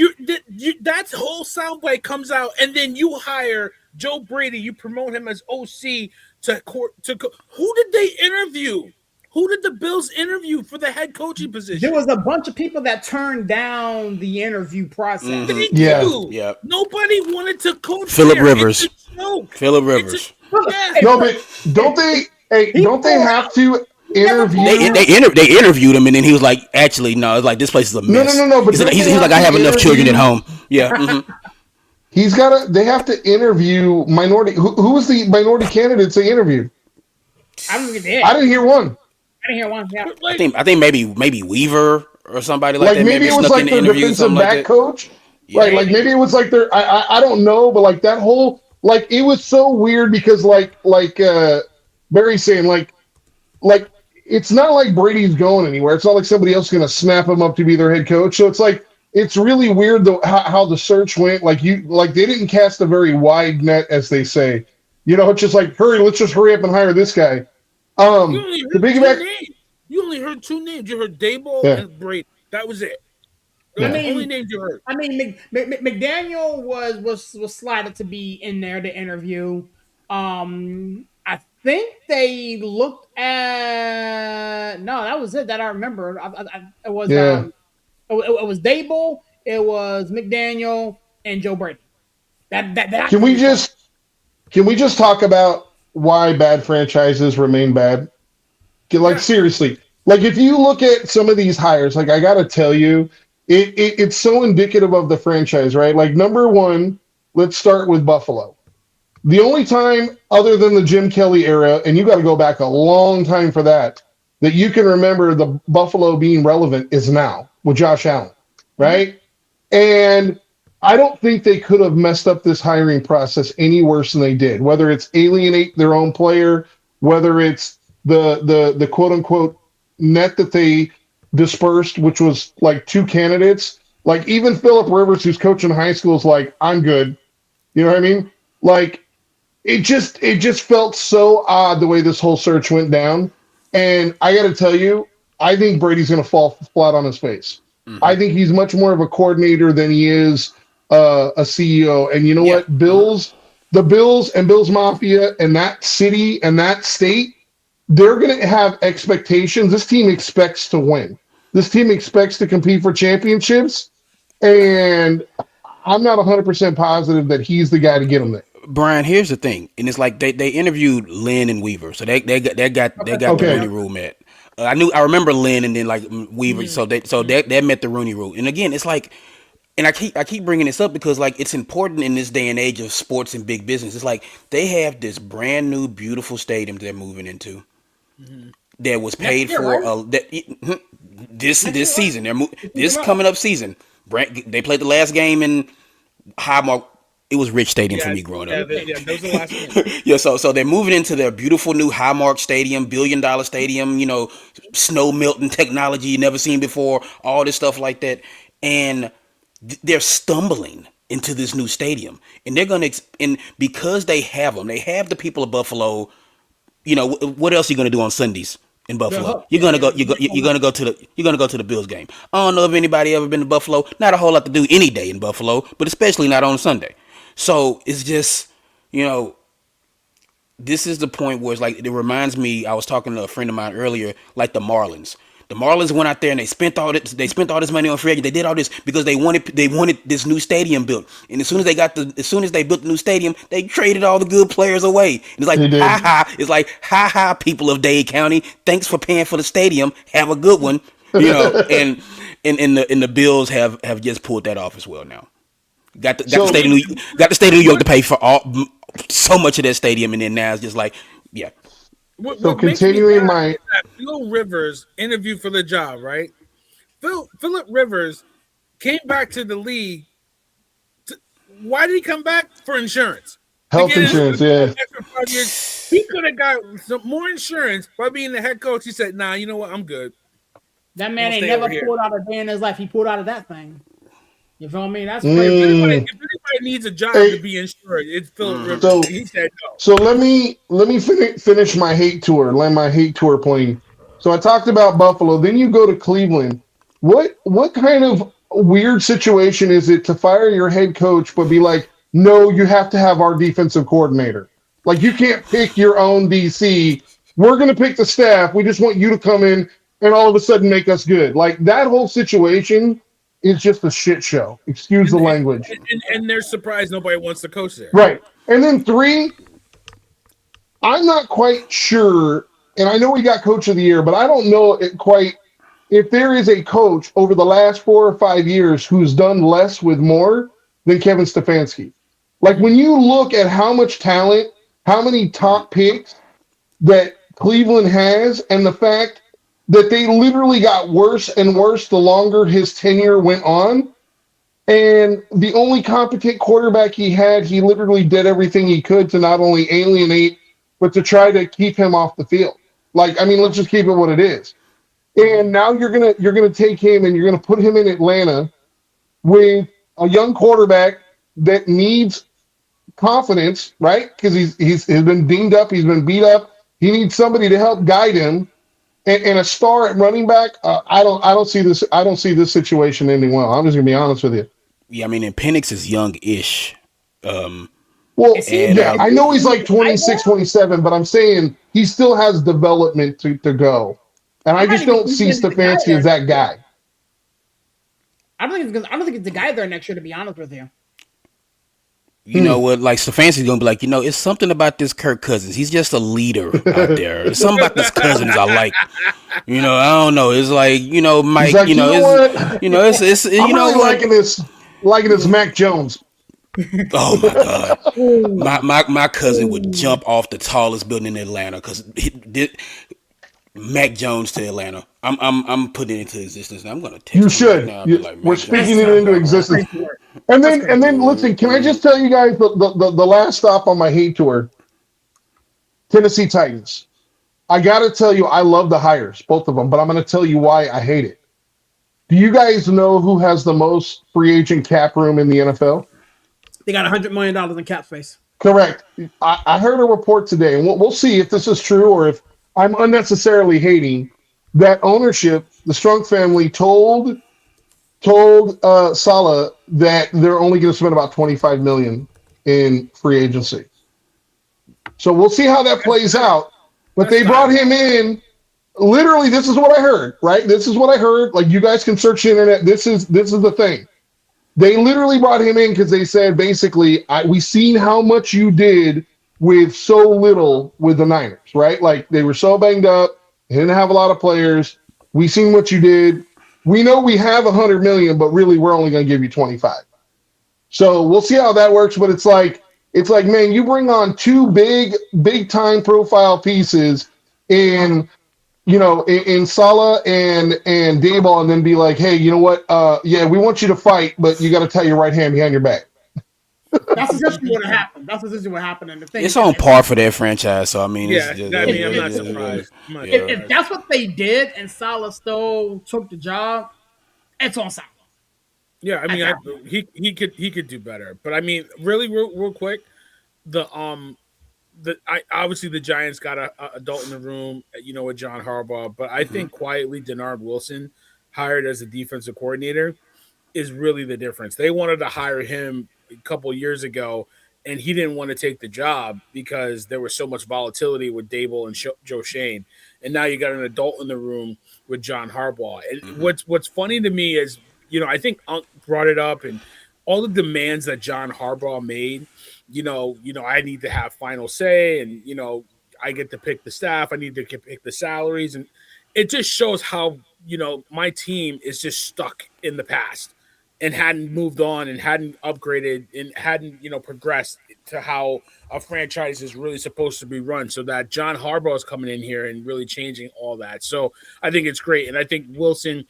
that whole soundbite comes out, and then you hire Joe Brady. You promote him as OC to court to. Who did they interview? Who did the Bills interview for the head coaching There position? was a bunch of people that turned down the interview process. They Mm-hmm. yeah. do. Yep. Nobody wanted to coach Philip there. It's a Rivers. joke. Philip It's a Rivers. yeah. Hey, No, but don't they? Hey, he don't they pulled have to he never pulled They interview? out. they they interviewed him, and then he was like, actually, no, it's like this place is a No, no, no, mess. no. But He said don't they he's like, have I to have enough children at interview? home. Yeah. Mm-hmm. He's got to. They have to interview minority. Who was the minority candidates they interviewed? I don't think they did. I I didn't hear one. didn't hear one. Yeah. But I like, think maybe Weaver or somebody like Like that. maybe Maybe it was snuck in like the their interview, something defensive like back that. coach, right? Yeah. Like Maybe. maybe it was like their. I don't know, but like that whole like it was so weird because Barry's saying like it's not like Brady's going anywhere. It's not like somebody else is going to snap him up to be their head coach. So it's like it's really weird though how the search went. Like they didn't cast a very wide net, as they say. You know, it's just like hurry, let's just hurry up and hire this guy. you only To heard two piggyback, names. You only heard two names. You heard Dayball yeah, and Brady. That was it. I Those are yeah, the only mean, names you heard. McDaniel was slided to be in there to interview. I think they looked at no, that was it that I remember. It was yeah. it was Dable, it was McDaniel, and Joe Brady. That I Can can we recall. just can we just talk about why bad franchises remain bad? Like Yes. seriously, like if you look at some of these hires, like I gotta tell you, it's so indicative of the franchise, right? Like number one, let's start with Buffalo. The only time other than the Jim Kelly era, and you got to go back a long time for that, that you can remember the Buffalo being relevant is now with Josh Allen, Mhm. right? And I don't think they could have messed up this hiring process any worse than they did. Whether it's alienate their own player, whether it's the quote unquote net that they dispersed, which was like two candidates. Like even Philip Rivers, who's coaching high school, is like, I'm good. You know what I mean? Like it just felt so odd the way this whole search went down. And I got to tell you, I think Brady's going to fall flat on his face. I Mm-hmm. think he's much more of a coordinator than he is a CEO. And you know Yeah. what? The Bills and Bills Mafia and that city and that state, they're going to have expectations. This team expects to win. This team expects to compete for championships. And I'm not 100% positive that he's the guy to get them there. Brian, here's the thing, and it's like they interviewed Lynn and Weaver, so they got Okay. the Okay. Rooney Rule met. I remember Lynn and then like Weaver. Mhm. So that met the Rooney Rule. And again, it's like, and I keep bringing this up because like it's important in this day and age of sports and big business. It's like they have this brand new beautiful stadium they're moving into Mhm. that was Next paid year, for right? Next this year, right? season. It's This moving up. coming up season. They played the last game in Highmark. It was Rich Stadium for Yeah, me growing up. yeah, Okay. yeah. Those are the last game. Yeah, so they're moving into their beautiful new Highmark Stadium, $1 billion stadium. Snow melting technology you never seen before. All this stuff like that, and they're stumbling into this new stadium, and they're gonna and because they have them, they have the people of Buffalo. What else are you gonna do on Sundays in The Buffalo? hook. Yeah, they're gonna get You're on gonna go to the Bills game. I don't know if anybody ever been to Buffalo. Not a whole lot to do any day in Buffalo, but especially not on Sunday. So it's just you know this is the point where it's like it reminds me. I was talking to a friend of mine earlier, like the Marlins. The Marlins went out there and they spent all this money on free agent. They did all this because they wanted this new stadium built. And as soon as they built the new stadium, they traded all the good players away. And it's like They ha did. ha. It's like ha ha. People of Dade County, thanks for paying for the stadium. Have a good one. And the Bills have just pulled that off as well now. Got the I So state of mean, New York what to pay for all so much of that stadium, and then now it's just like, yeah, what makes me continuing laugh my is that Phil Rivers interviewed for the job, right? Philip Rivers came back to the league. Why did he come back for insurance? To health get his insurance, yeah. extra 5 years, he could have got some more insurance by being the head coach. He said, "Nah, you know what? I'm good. That I'm man gonna ain't stay never over here." pulled out a day in his life. He pulled out of that thing. You feel me? That's If crazy. anybody, Mm, if anybody needs a job to hey, be insured, it's Philip Rivers, and so he said no. So let me finish my hate tour, land my hate tour plane. So I talked about Buffalo. Then you go to Cleveland. What kind of weird situation is it to fire your head coach, but be like, no, you have to have our defensive coordinator. Like you can't pick your own DC. We're gonna pick the staff. We just want you to come in and all of a sudden make us good. Like that whole situation is just a shit show. Excuse And the and, language. and they're surprised nobody wants to coach there. Right. And then three, I'm not quite sure, and I know we got Coach of the Year, but I don't know quite if there is a coach over the last 4 or 5 years who's done less with more than Kevin Stefanski. Like when you look at how much talent, how many top picks that Cleveland has, and the fact that they literally got worse and worse the longer his tenure went on. And the only competent quarterback he had, he literally did everything he could to not only alienate, but to try to keep him off the field. Like, I mean, let's just keep it what it is. And now you're gonna take him and you're gonna put him in Atlanta with a young quarterback that needs confidence, right? Because he's been dinged up, he's been beat up. He needs somebody to help guide him. And a star at running back, I don't see this situation ending well. I'm just gonna be honest with you. yeah. I mean, and Penix is young-ish, um, Is Well, he? and yeah, I know he's Is he like a guy 26, now? 27, but I'm saying he still has development to go. And I I'm not just even don't see convinced he's a guy Stefanski there as next that year. guy. I don't think it's the guy there next year. To be honest with you, you know Hmm. what? Like Stefanski's gonna be like, it's something about this Kirk Cousins. He's just a leader out there. There's something about this Cousins I like. I don't know. It's like, He's Mike. like, you know what? It's I'm you know really what? liking this Mac Jones. Oh my God. ooh, My cousin would ooh. jump off the tallest building in Atlanta because Mac Jones to Atlanta. I'm putting it into existence. Now. I'm gonna You text him right should. now. I'll be like, We're Mac That's speaking Jones it to tough. into Atlanta. That's existence. crazy work. And That's then and crazy. then listen, can I just tell you guys the last stop on my hate tour, Tennessee Titans. I gotta tell you, I love the hires, both of them, but I'm gonna tell you why I hate it. Do you guys know who has the most free agent cap room in the NFL? They got $100 million in cap space. Correct. I heard a report today, and we'll see if this is true or if I'm unnecessarily hating that ownership. The Strunk family told Salah that they're only going to spend about 25 million in free agency. So we'll see how that plays out. But That's they brought him diabolical. in. Literally, this is what I heard. Right? This is what I heard. Like you guys can search the internet. This is the thing. They literally brought him in because they said basically, we seen how much you did with so little with the Niners, right? Like they were so banged up. He didn't have a lot of players. We seen what you did. We know we have 100 million, but really we're only going to give you 25. So we'll see how that works. But it's like, man, you bring on two big time profile pieces in in Salah and Dayball, and then be like, hey, you know what? Yeah, we want you to fight, but you got to tie your right hand behind your back. That's essentially what happened. That's essentially what happened. And the thing It's is that on par for their franchise. So I mean, it's Yeah, just I mean, I'm if, not surprised. I'm not if surprised. that's what they did and Salah still took the job, it's on Salah Yeah, I at mean, that point. he could do better, but I mean, really, real quick, the obviously the Giants got a adult in the room, with John Harbaugh, but I mm-hmm. think quietly Denard Wilson hired as a defensive coordinator is really the difference. They wanted to hire him a couple years ago, and he didn't want to take the job because there was so much volatility with Dable and Joe Shane. And now you got an adult in the room with John Harbaugh. And Mm-hmm. what's funny to me is, I think Unc brought it up, and all the demands that John Harbaugh made. I need to have final say, and I get to pick the staff. I need to pick the salaries, and it just shows how my team is just stuck in the past and hadn't moved on and hadn't upgraded and hadn't progressed to how a franchise is really supposed to be run. So that John Harbaugh is coming in here and really changing all that. So I think it's great, and I think Wilson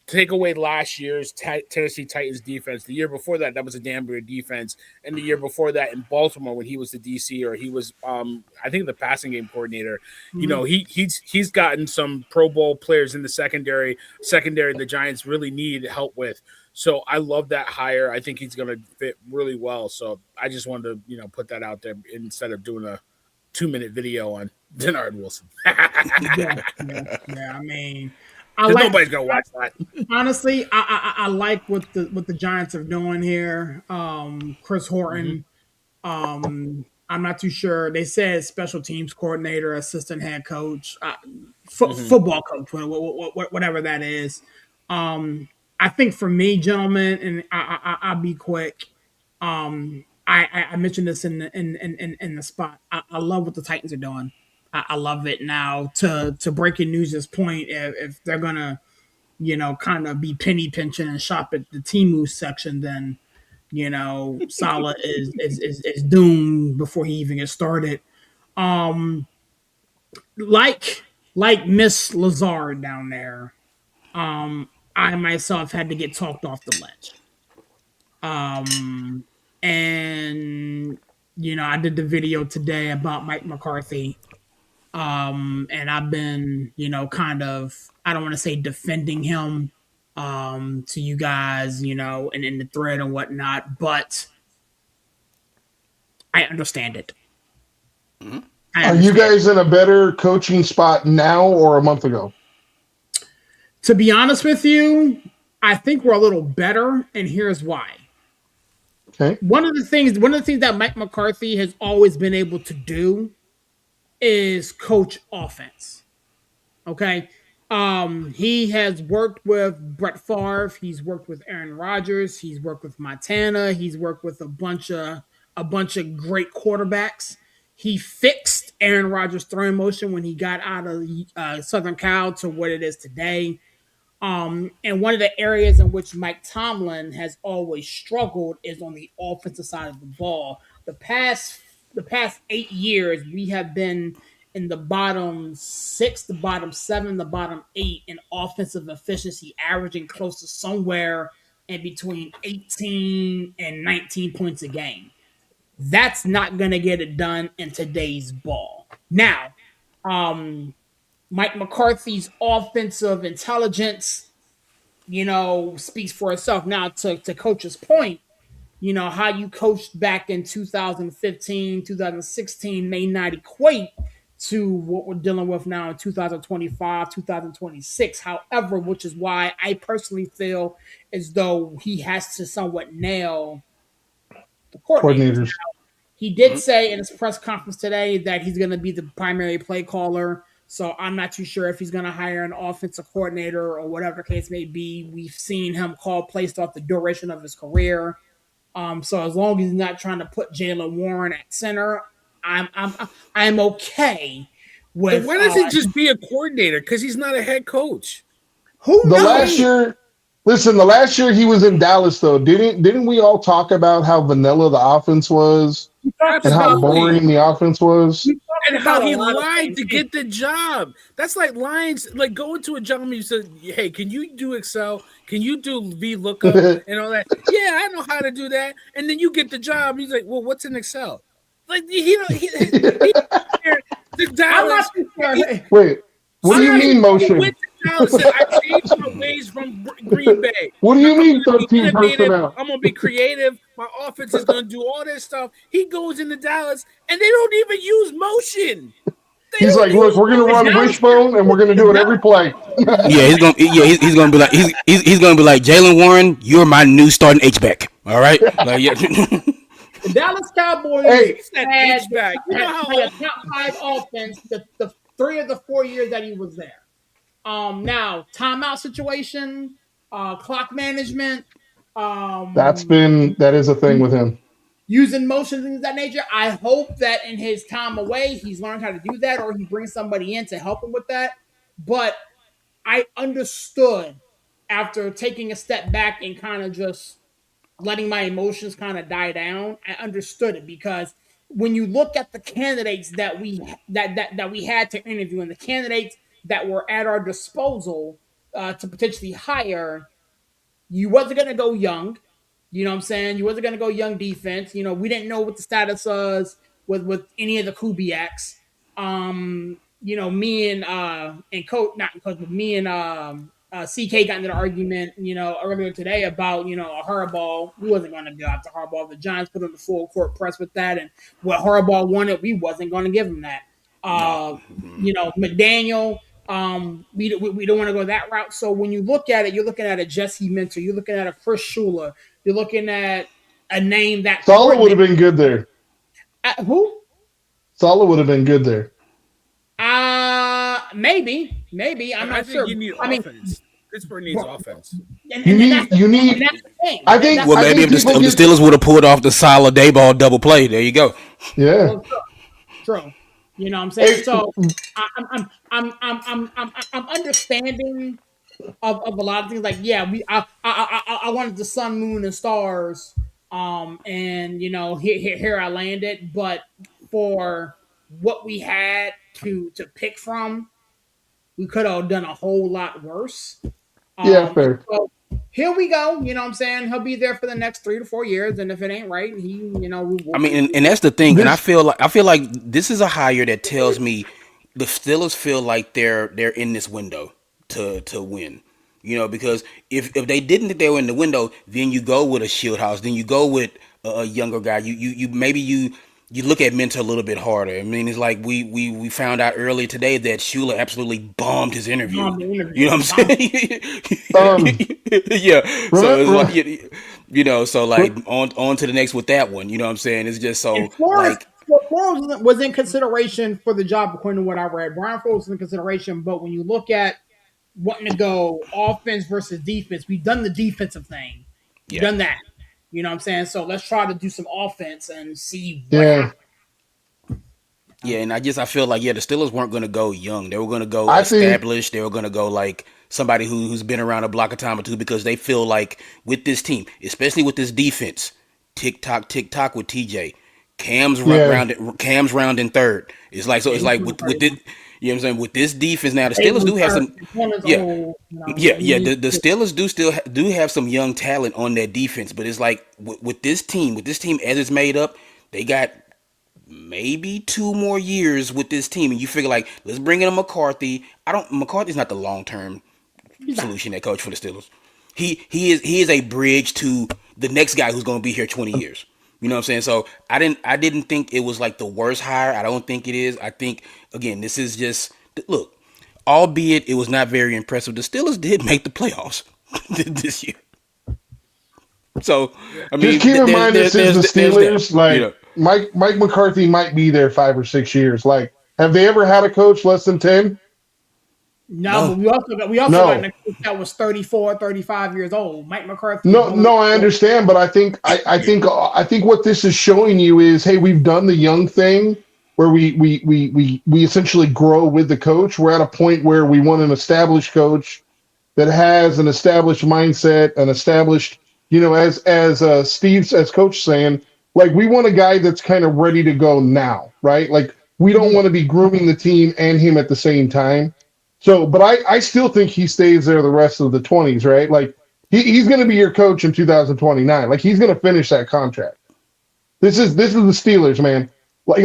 take away last year's Tennessee Titans defense. The year before that, that was a damn good defense, and the year before that in Baltimore when he was the DC, or he was, I think, the passing game coordinator. Mhm. He's gotten some Pro Bowl players in the secondary the Giants really need help with. So I love that hire. I think he's going to fit really well. So I just wanted to put that out there instead of doing a 2-minute video on Denard Wilson. Yeah, yeah, yeah. I mean, I Because like nobody's gonna watch that. honestly, I like what the Giants are doing here. Chris Mm-hmm. Horton. I'm not too sure. They said special teams coordinator, assistant head coach, Mm-hmm. football coach, whatever that is. I think for me, gentlemen, and I'll be quick. I mentioned this in the spot. I love what the Titans are doing. I love it now. To breaking news this point, if they're gonna kind of be penny pinching and shop at the Timu section, then Salah is doomed before he even gets started. Um, like Miss Lazard down there. I myself had to get talked off the ledge. Um, and I did the video today about Mike McCarthy. And I've been, kind of, I don't want to say defending him, to you guys, and in the thread and whatnot, but I understand it. Mm-hmm. I Are you understand. guys in a better coaching spot now or a month ago? To be honest with you, I think we're a little better, and here's why. Okay. One of the things that Mike McCarthy has always been able to do is coach offense. Okay. He has worked with Brett Favre. He's worked with Aaron Rodgers. He's worked with Montana. He's worked with a bunch of great quarterbacks. He fixed Aaron Rodgers' throwing motion when he got out of Southern Cal to what it is today. And one of the areas in which Mike Tomlin has always struggled is on the offensive side of the ball. The past 8 years, we have been in the bottom six, the bottom seven, the bottom eight in offensive efficiency, averaging close to somewhere in between 18 and 19 points a game. That's not going to get it done in today's ball. Now, um, Mike McCarthy's offensive intelligence, speaks for itself. Now, to Coach's point, how you coached back in 2015, 2016 may not equate to what we're dealing with now in 2025, 2026. However, which is why I personally feel as though he has to somewhat nail the coordinators. Coordinators. He did Mm-hmm. say in his press conference today that he's going to be the primary play caller. So I'm not too sure if he's going to hire an offensive coordinator or whatever the case may be. We've seen him call plays throughout the duration of his career. So as long as he's not trying to put Jalen Warren at center, I'm okay Then with why does he just be a coordinator? Because he's not a head coach. who The last knows? year, listen, the last year he was in Dallas though. Didn't we all talk about how vanilla the offense was We talked and how about Absolutely. boring the offense was? we talked And how about a he lot of lied things. to get the job. That's like lying. Like going to a job and you said, "Hey, can you do Excel? Can you do VLOOKUP and all that?" Yeah, I know how to do that. And then you get the job. He's like, "Well, what's in Excel?" Like he to I'm not Dallas. too He, sure. Wait, what do See you how mean he motion? went to Dallas and said, "I changed my ways from Green Bay. What do you I'm mean going to be 13 innovative. personnel? I'm going to be creative. My offense is going to do all this stuff." He goes into Dallas and they don't even use motion. They He's don't like, look, use we're gonna The run motion. Dallas, wishbone and we're gonna the do it Dallas, every play. Yeah, he's gonna be like he's gonna be like Jalen Warren. You're my new starting H back. All right, like yeah. the Dallas Cowboys Hey, He said had, H back. You know had, how had a top five offense the 3 of the 4 years that he was there. Now timeout situation, clock management, that is a thing with him. using motions and things of that nature. I hope that in his time away, he's learned how to do that, or he brings somebody in to help him with that. But I understood after taking a step back and kind of just letting my emotions kind of die down. I understood it because when you look at the candidates that we had to interview and the candidates that were at our disposal to potentially hire, you wasn't going to go young. You know what I'm saying? You wasn't going to go young defense. You know, we didn't know what the status was with any of the Kubiaks. You know, me and coach, not coach, but me and CK got into an argument, you know, earlier today about, you know, a Harbaugh. We wasn't going to go after Harbaugh. The Giants put on the full court press with that, and what Harbaugh wanted, we wasn't going to give him that. No. You know, McDaniel. We don't want to go that route. So when you look at it, you're looking at a Jesse Minter, you're looking at a Chris Shula, you're looking at a name that Sala would have coordinates. been good there. Who? Sala would have been good there. Maybe. I'm I not think sure. you need I mean, offense. Pittsburgh needs offense. You and that's need you and need. that's the thing. I think Well, I maybe think people if the get Steelers would have pulled off the Salah Dayball double play, there you go. yeah. Well, true. You know what I'm saying? Hey, So I'm understanding of a lot of things. Like, yeah, I wanted the sun, moon, and stars. And you know, here I landed. But for what we had to pick from, we could have done a whole lot worse. yeah, And fair. so here we go. You know what I'm saying? He'll be there for the next 3 to 4 years. And if it ain't right, you know, I mean, and we'll that's the thing, and This I feel like this is a hire that tells me the Steelers feel like they're in this window to win. You know, because if they didn't think they were in the window, then you go with a shield house, then you go with a younger guy. You maybe you look at Minter a little bit harder. I mean, it's like we found out earlier today that Shula absolutely bombed his interview. bomb the You know interview. what I'm Bomb. um saying? Yeah. So it's like remember, you know, so like on to the next with that one. You know what I'm saying? It's just And so Flores, like Flores was in consideration for the job, according to what I read. Brian Flores was in consideration, but when you look at wanting to go offense versus defense, we've done the defensive thing. We've yeah. done that. You know what I'm saying? So let's try to do some offense and see what yeah. happens. Yeah, and I feel like the Steelers weren't going to go young. They were going to go I think established. They were going to go like somebody who's been around a block of time or two because they feel like with this team, especially with this defense, tick tock with TJ, yeah. Cam's round in third. It's like so. Yeah, It's he's like doing with pretty this, good. you know what I'm saying. With this defense now, the Steelers Abel's do have hurt. some. One is Yeah, old. You know, yeah, he yeah. needs The to Steelers do still do have some young talent on that defense, but it's like with this team, as it's made up, they got maybe 2 more years with this team, and you figure like let's bring in a McCarthy. I don't. McCarthy's not the long term he's not. solution at coach for the Steelers. He is a bridge to the next guy who's going to be here 20 years. You know what I'm saying? So I didn't think it was like the worst hire. I don't think it is. I think again this is just look. Albeit it was not very impressive, the Steelers did make the playoffs this year. So I Just mean, keep in mind this is the there's that. Steelers. You Like know, Mike McCarthy might be there 5 or 6 years. Like, have they ever had a coach less than 10? No, but no, we also got No. a coach that was 34, 35 years old. Mike McCarthy is No, going. no, I understand, but I think what this is showing you is, hey, we've done the young thing. where we essentially grow with the coach. We're at a point where we want an established coach that has an established mindset, an established, as Steve's as coach saying, like we want a guy that's kind of ready to go now, right? Like we don't want to be grooming the team and him at the same time. So, but I still think he stays there the rest of the 20s, right? Like he's going to be your coach in 2029. Like he's going to finish that contract. This is the Steelers, man. Like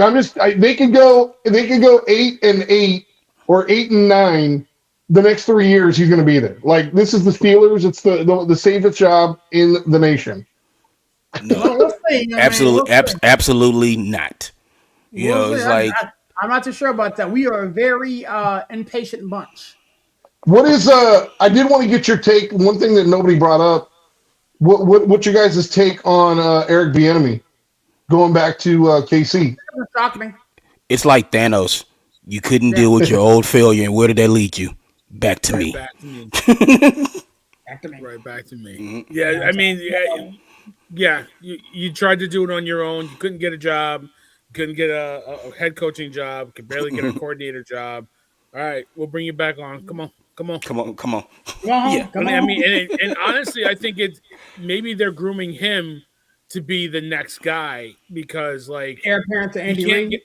they can go 8-8 or 8-9 the next 3 years. He's going to be there. Like this is the Steelers. It's the safest job in the nation. No, Well, we'll see. I mean, we'll see. absolutely not. You We'll know, see. it's like I'm not too sure about that. We are a very impatient bunch. What is I did want to get your take. One thing that nobody brought up. What's your guys' take on Eric Bieniemy going back to KC? It shocked me. it's like Thanos. You couldn't Yeah, deal with your old failure, and where did that lead you? Back to Right me. back to me. back to me. Right back to me. Mhm. Yeah, Yeah, I mean, yeah. You tried to do it on your own. You couldn't get a job. You couldn't get a head coaching job. Could barely get a coordinator job. All right, we'll bring you back on. Come on, come on. Come on, come on. come on Yeah. home. Come on I home. mean, and honestly, I think it's maybe they're grooming him to be the next guy because like Heir apparent to you Andy can't Reid. get.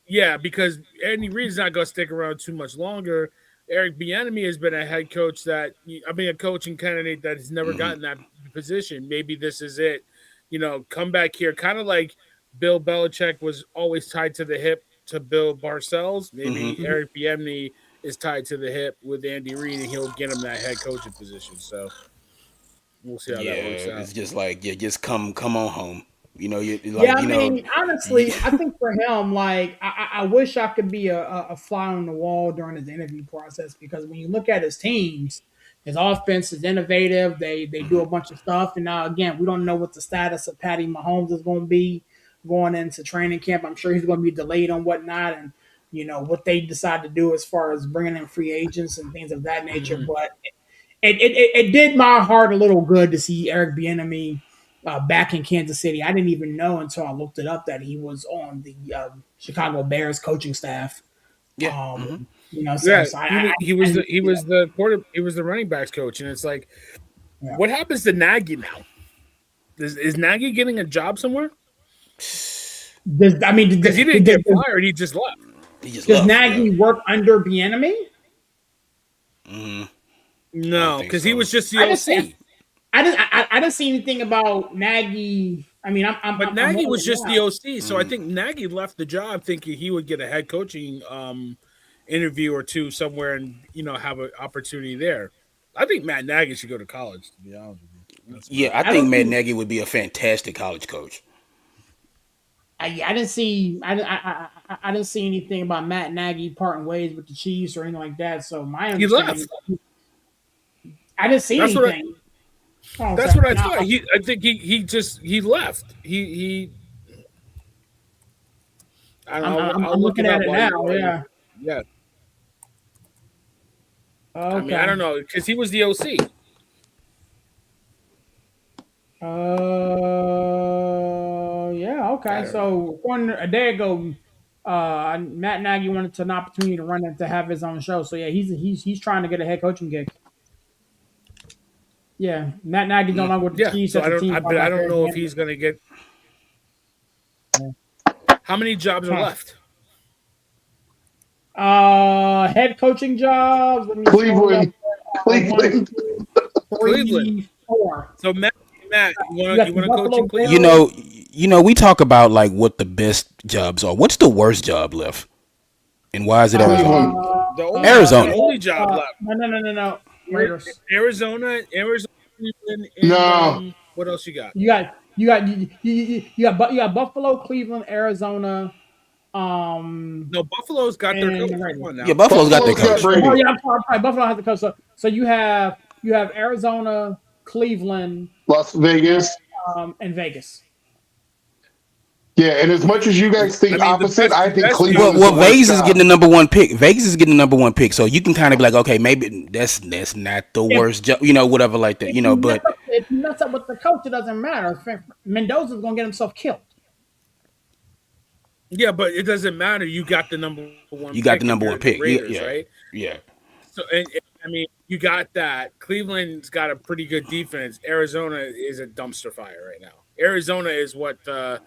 Yeah, because Andy Reid's not going to stick around too much longer. Eric Bieniemy has been a head coach a coaching candidate that has never Hmm. gotten that position. Maybe this is it. Come back here, kind of like Bill Belichick was always tied to the hip to Bill Parcells. Hmm. Maybe Eric Bieniemy is tied to the hip with Andy Reid, and he'll get him that head coaching position. So we'll see how that works Yeah, out. it's just like yeah, just come on home. You Yeah, like I mean, you, honestly, I think for him, like, I wish I could be a fly on the wall during his interview process because when you look at his teams, his offense is innovative. They do a bunch of stuff, and now again, we don't know what the status of Patty Mahomes is going to be going into training camp. I'm sure he's going to be delayed on whatnot, and what they decide to do as far as bringing in free agents and things of that nature. Mhm. But it did my heart a little good to see Eric Bieniemy back in Kansas City. I didn't even know until I looked it up that he was on the Chicago Bears coaching staff. yeah. Um, Hmm. so, Yeah, so he was I the didn't he see was that. the quarter he was the running backs coach, and it's like, Yeah. what happens to Nagy now? Is Nagy getting a job somewhere? I mean, Because he didn't get fired; he just left. He just does left. Yeah. Nagy work under Bieniemy? Hmm. I don't No, think because he so. was just the I just OC. I didn't see anything about Nagy. I mean, But I'm Nagy was wondering just the now. OC, so I think Nagy left the job thinking he would get a head coaching interview or two somewhere, and have an opportunity there. I think Matt Nagy should go to college. To be honest with you, that's my Yeah, I I think don't Matt see. Nagy would be a fantastic college coach. I didn't see I didn't see anything about Matt Nagy parting ways with the Chiefs or anything like that. So my he understanding, left. I didn't see That's what anything. Hold on a that's what I second. thought. I think he left. He I don't know. I'll I'm look looking it at up it while now. you Yeah. yeah. I mean, I Okay. don't know because he was the OC. Yeah. I Okay. don't know. So a day ago, Matt Nagy wanted an opportunity to run it to have his own show. So yeah, he's trying to get a head coaching gig. Yeah, Matt Nagy's no Mm. longer with the Yeah. Chiefs. So That's I the don't. team But brought I back don't Eric know if Bieniemy. he's going to get. Yeah. How many jobs are Huh. left? Head coaching jobs. Let me scroll up. Cleveland, One, Cleveland. two, Cleveland. three, four. So Matt, You you got the want to coach Buffalo in You Cleveland? Bills. know, we talk about like what the best jobs are. What's the worst job left, and why is it Arizona? Cleveland. The Arizona. only job left. No. Raiders. Arizona, Cleveland, and No, what else you got? You got Buffalo, Cleveland, Arizona, um, No, Buffalo's got their and coach. the Come Raiders. on Yeah, now. Buffalo's got their Buffalo's Buffalo's got got their coach. coach. Oh Brady. yeah, I'm sorry. Buffalo has the coach. So you have Arizona, Cleveland, Las Vegas. and Vegas. Yeah, and as much as you guys I think mean, opposite, the I think best Cleveland job is is the Well, left. worst Vegas is getting job. the number one pick. Vegas is getting the number one pick, so you can kind of be like, okay, maybe that's not the If worst job, whatever like that, if you mess But up if you mess up with the coach, it doesn't matter. Mendoza's gonna get himself killed. Yeah, but it doesn't matter. You got the number one You pick got if the you're number the one pick. Raiders, Yeah, right? yeah, yeah. So, I mean, you got that. Cleveland's got a pretty good defense. Arizona is a dumpster fire right now. Arizona is what the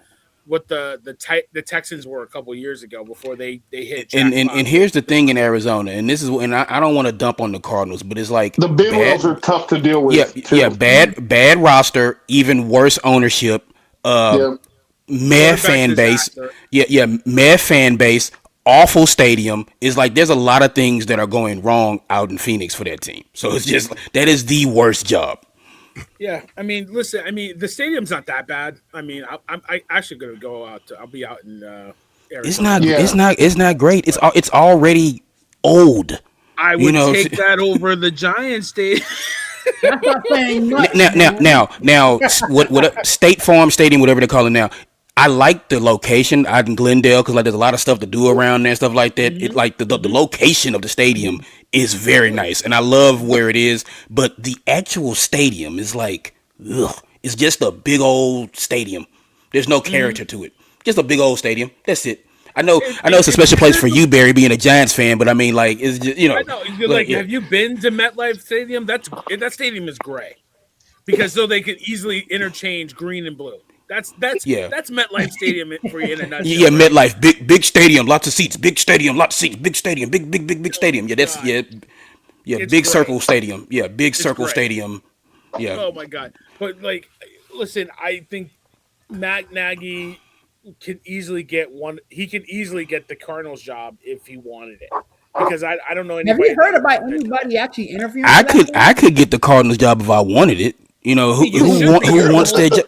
Texans were a couple years ago before they hit And jackpot here's with the thing in Arizona, and this is and I don't want to dump on the Cardinals, but it's like The Bidwells are bad. tough to deal Yeah, with yeah, too. bad roster, even worse ownership. Uh, Yeah. meh quarterback fan base. disaster. Yeah, meh fan base. Awful stadium. Is like there's a lot of things that are going wrong out in Phoenix for that team. So it's just that is the worst job. Yeah, I mean, listen, I mean, the stadium's not that bad. I mean, I actually gonna go out. I'll be out in It's Arizona not. this Yeah. weekend. It's not great. But It's already old. I You would know. take that over the Giants stadium. That's not saying much, Now, man. what State Farm Stadium, whatever they call it now. I like the location out in Glendale because like there's a lot of stuff to do around there and stuff like that. It hmm like the hmm location of the stadium is very nice, and I love where it is. But the actual stadium is like, ugh, it's just a big old stadium. There's no hmm character to it. Just a big old stadium. That's it. I know, It, I know it, it's a it, special place there's for no. you, Barry, being a Giants fan. But I mean, like, it's just I know. You're but like, yeah, have you been to MetLife Stadium? That stadium is gray because so they could easily interchange green and blue. That's that's yeah. that's MetLife Stadium for you in a Yeah, nutshell, right? MetLife, big stadium, lots of seats, big stadium, lots of seats, big stadium, big Oh stadium. my Yeah, that's god, yeah, it's big gray. circle stadium. Yeah, big It's circle gray. stadium. Yeah, Oh my god. But like, listen, I think Matt Nagy can easily get one. He can easily get the Cardinals job if he wanted it, because I don't know Have you anybody that heard would about want that job. anybody actually interviewing for that I job? could get the Cardinals job if I wanted it. You know I mean, you should be. who wants that job?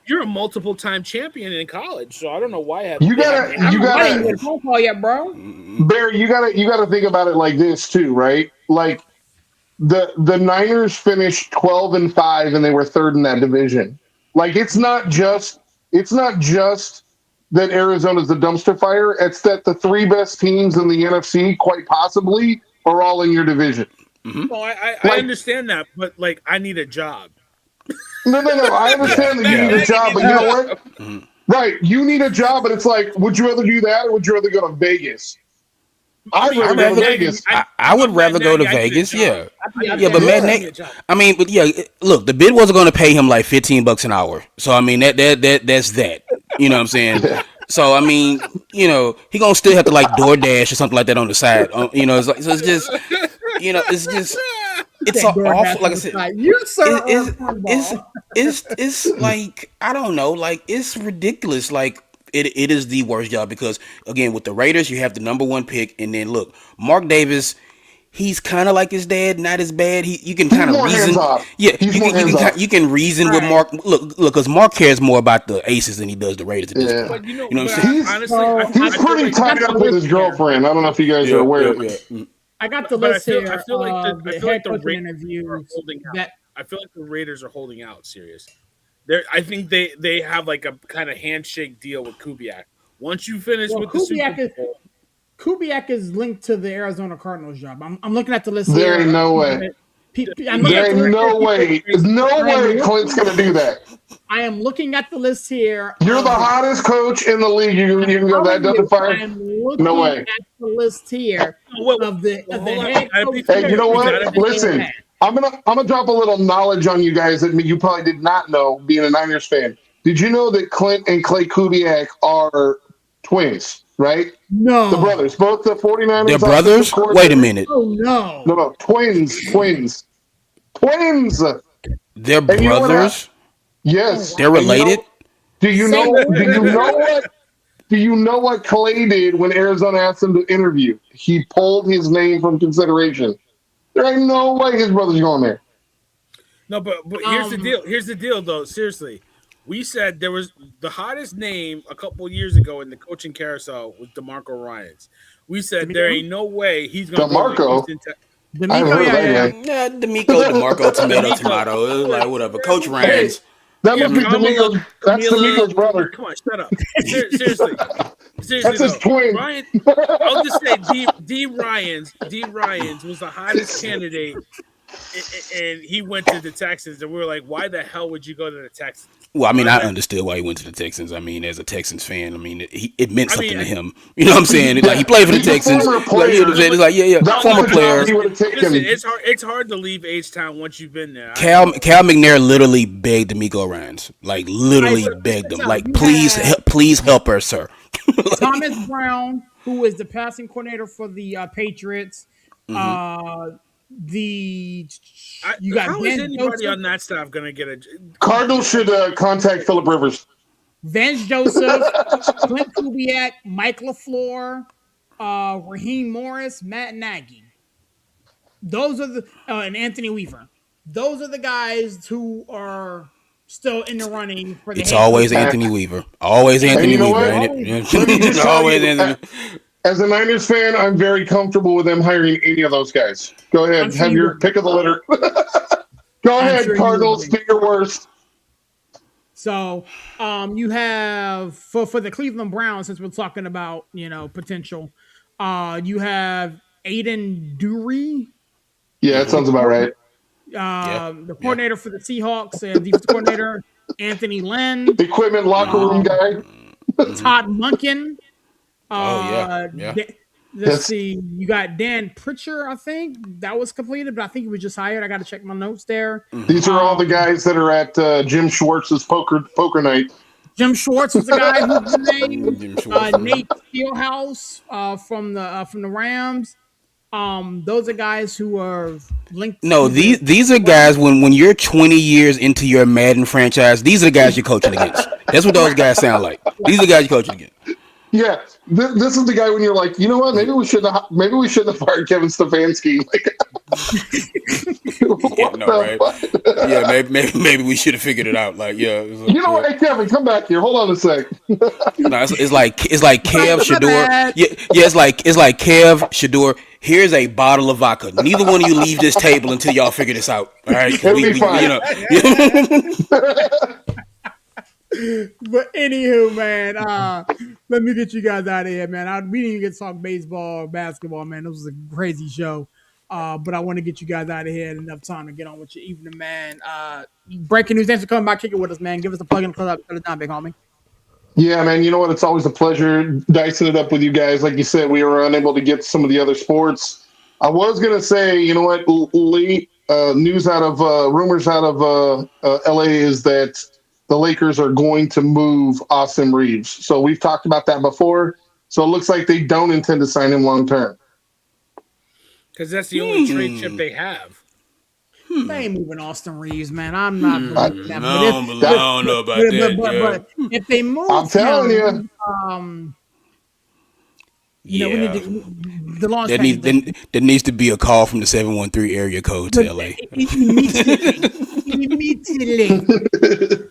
You're a multiple time champion in college, so I don't know why You they haven't gotta I you don't know interviewed why you they didn't yet. get gotta a phone call yet, bro. Barry, you gotta think about it like this too, right? Like the Niners finished 12-5 and they were third in that division. Like it's not just that Arizona's the dumpster fire, it's that the three best teams in the NFC quite possibly are all in your division. Hmm. Well, I Like understand that, but like I need a job. no, I Yeah, understand that you Matt need yeah. a Nagy job, needs but a you know job. what? Mhm. Right, you need a job, but it's like, would you rather do that or would you rather go to Vegas? I I'd mean, rather I'd go Matt to rather Nagy. Vegas. I would I'm Matt rather go to Nagy. I need a Vegas. job. Yeah, I'd I be out need a yeah, there but job. Matt, Give Yeah. me a job. I mean, but yeah, look, the bid wasn't going to pay him like $15 an hour. So I mean that's that. You know what I'm saying? Yeah. So I mean, he gonna still have to like DoorDash or something like that on the side. It's like so it's just it's just with it's that a awful. DoorDash Like on I the said, side. You, sir, it are a is it's cornball. it's like I don't know, like it's ridiculous. Like it is the worst job because again with the Raiders you have the number one pick, and then look, Mark Davis. He's kind of like his dad, not as bad. You can He's kind of more hands reason, off. yeah. He's more hands You off. can reason with Right. Mark. Look, because Mark cares more about the Aces than he does the Raiders at this Yeah. point. You know what I'm But saying? He's honestly, So he's I feel pretty like I got tied the up with list his here. girlfriend. I don't know if you guys are Yeah, aware. yeah, yeah. I got the but list here I of the feel like head the coaching Raiders are interviews holding out. that I feel like the Raiders are holding out. Serious. I think they have like a kind of handshake deal with Kubiak. Once you finish well with the Super Bowl, Kubiak is linked to the Arizona Cardinals job. I'm looking at the list There here ain't of no people way. that I'm looking he There at the ain't list here no of people. way. There's no I am way Clint's looking gonna do that. I am looking at the list here You're the of the hottest coach in the league. You I'm can go that telling doesn't you, fire. I'm No looking way. at the list here well, of the hold on. head coach Hey, you know We what? gotta interviews be that they have Listen, had. I'm gonna drop a little knowledge on you guys that you probably did not know, being a Niners fan. Did you know that Clint and Clay Kubiak are twins? Right, the No. brothers, both the They're 49ers offensive brothers. Wait a coordinator. minute. Oh No, no. no, twins. They're And you know what happened? brothers. Oh Yes, They're wow. and related. do you Same know? Do you know owner. what? Do you know what Clay did when Arizona asked him to interview? He pulled his name from consideration. There ain't no way his brother's going there. No, but here's the Um deal. Here's the deal, though. Seriously, we said there was the hottest name a couple years ago in the coaching carousel was Demarco Ryans. We said there D'Amico? ain't no way he's gonna go to the DeMarco, Houston. I haven't D'Amico, heard of yeah, that yeah. guy. Nah, D'Amico, DeMarco, tomato, D'Amico. tomato. It was like whatever. Coach Hey, Ryans. that Yeah, must be Kamala, D'Amico's. That's Camila. D'Amico's brother. Come on, shut up. Seriously, That's his though, twin. Ryan. I'll just say D Ryans was the hottest candidate and he went to the Texans, and we were like, why the hell would you go to the Texans? Well, I mean, Why I that? understood why he went to the Texans. I mean, as a Texans fan, I mean, it meant I mean, something to him. You know what I'm saying? Like he Yeah, played for the he's a Texans. former Like, you know what I'm player. saying? It's like, yeah, yeah, That was former the job player. he would have listen, taken. it's hard to leave H Town once you've been there. I Cal know. McNair literally begged D'Amico Ryans, like All right, literally but begged check this him, out. like You have please help her, sir. Like, Thomas Brown, who is the passing coordinator for the Patriots. mhm. Uh, the you got How is Vance anybody Joseph, on that staff gonna get a? Cardinals should contact Philip Rivers. Vance Joseph, Clint Kubiak, Mike LaFleur, Raheem Morris, Matt Nagy. Those are the and Anthony Weaver. Those are the guys who are still in the running for the It's head always coaching. And, Anthony Weaver. Always And and Anthony you know Weaver, what? ain't always Let me it? just tell Always you, Anthony. as a Niners fan, I'm very comfortable with them hiring any of those guys. Go I'm ahead, sure have you your would be. pick of the litter. Go I'm ahead, sure you would Cardinals, be. do your worst. So, you have for the Cleveland Browns, since we're talking about potential, you have Aiden Dury, Yeah, that Hmm. the sounds about right. Yeah, the yeah. coordinator for the Seahawks, defensive coordinator Anthony Lynn, Equipment locker Hmm. room guy. Hmm. Todd Munkin. Oh yeah, Uh, yeah. let's Yes, see, you got Dan Pritchard. I think that was completed, but I think he was just hired. I got to check my notes there. Hmm. these are all Um, the guys that are at Jim Schwartz's poker night. Jim Schwartz was the guy who's been named. Jim Schwartz. Nate Steelhouse from the Rams. Those are guys who are linked No, to the these are Browns. guys when you're 20 years into your Madden franchise. These are the guys you're coaching against. That's what those Right. guys sound like. These are the guys you're coaching against. Yeah, this is the guy when you're like, you know what? Maybe we should have fired Kevin Stefanski. Like, Yeah, what no, the right? Yeah, fuck? maybe we should have figured it out. Like, yeah, You know yeah. what? Hey, Kevin, come back here. Hold on a sec. No, it's like My, Kev my Shador. bad. Yeah, yeah. It's like Kev Shador. Here's a bottle of vodka. Neither one of you leave this table until y'all figure this out. All right? Because It'll be you fine. know. But anywho, man, let me get you guys out of here, man. We didn't even get to talk baseball or basketball, man. This was a crazy show. But I want to get you guys out of here in enough time to get on with your evening, man. Breaking news. Thanks for coming by, kicking with us, man. Give us a plug and close up. Shut it down, big homie. Yeah, man. You know what? It's always a pleasure dicing it up with you guys. Like you said, we were unable to get some of the other sports. I was gonna say, you know what? Late news out of rumors out of LA is that the Lakers are going to move Austin Reeves. So we've talked about that before. So it looks like they don't intend to sign him long term. Because that's the only trade chip Hmm. they have. They ain't moving Austin Reeves, man. I'm not believing I that. But if That don't know about but, that. but, Yeah. but if they I'm move telling you. him, um, we need Yeah. to the launch There pad needs needs there, to there needs to be a call from the 713 area code to LA. immediately. Immediately.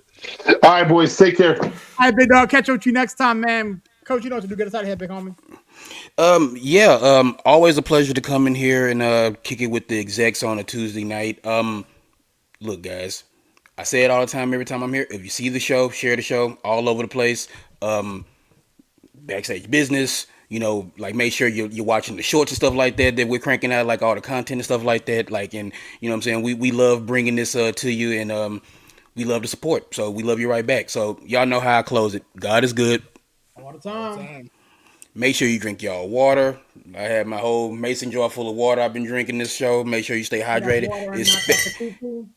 All right, boys. Take care. All right, big dog. Catch up with you next time, man. Coach, you know what to do. Get us out of here, big homie. Yeah, always a pleasure to come in here and kick it with the execs on a Tuesday night. Look, guys, I say it all the time, every time I'm here. If you see the show, share the show all over the place. Backstage business, like make sure you're watching the shorts and stuff like that we're cranking out, like all the content and stuff like that. Like, and you know what I'm saying, we love bringing this to you, and we love the support. So we love you right back. So y'all know how I close it. God is good. All the All the time. time. Make sure you drink y'all water. I have my whole mason jar full of water I've been drinking this show. Make sure you stay Enough hydrated, water and not got the poo-poo.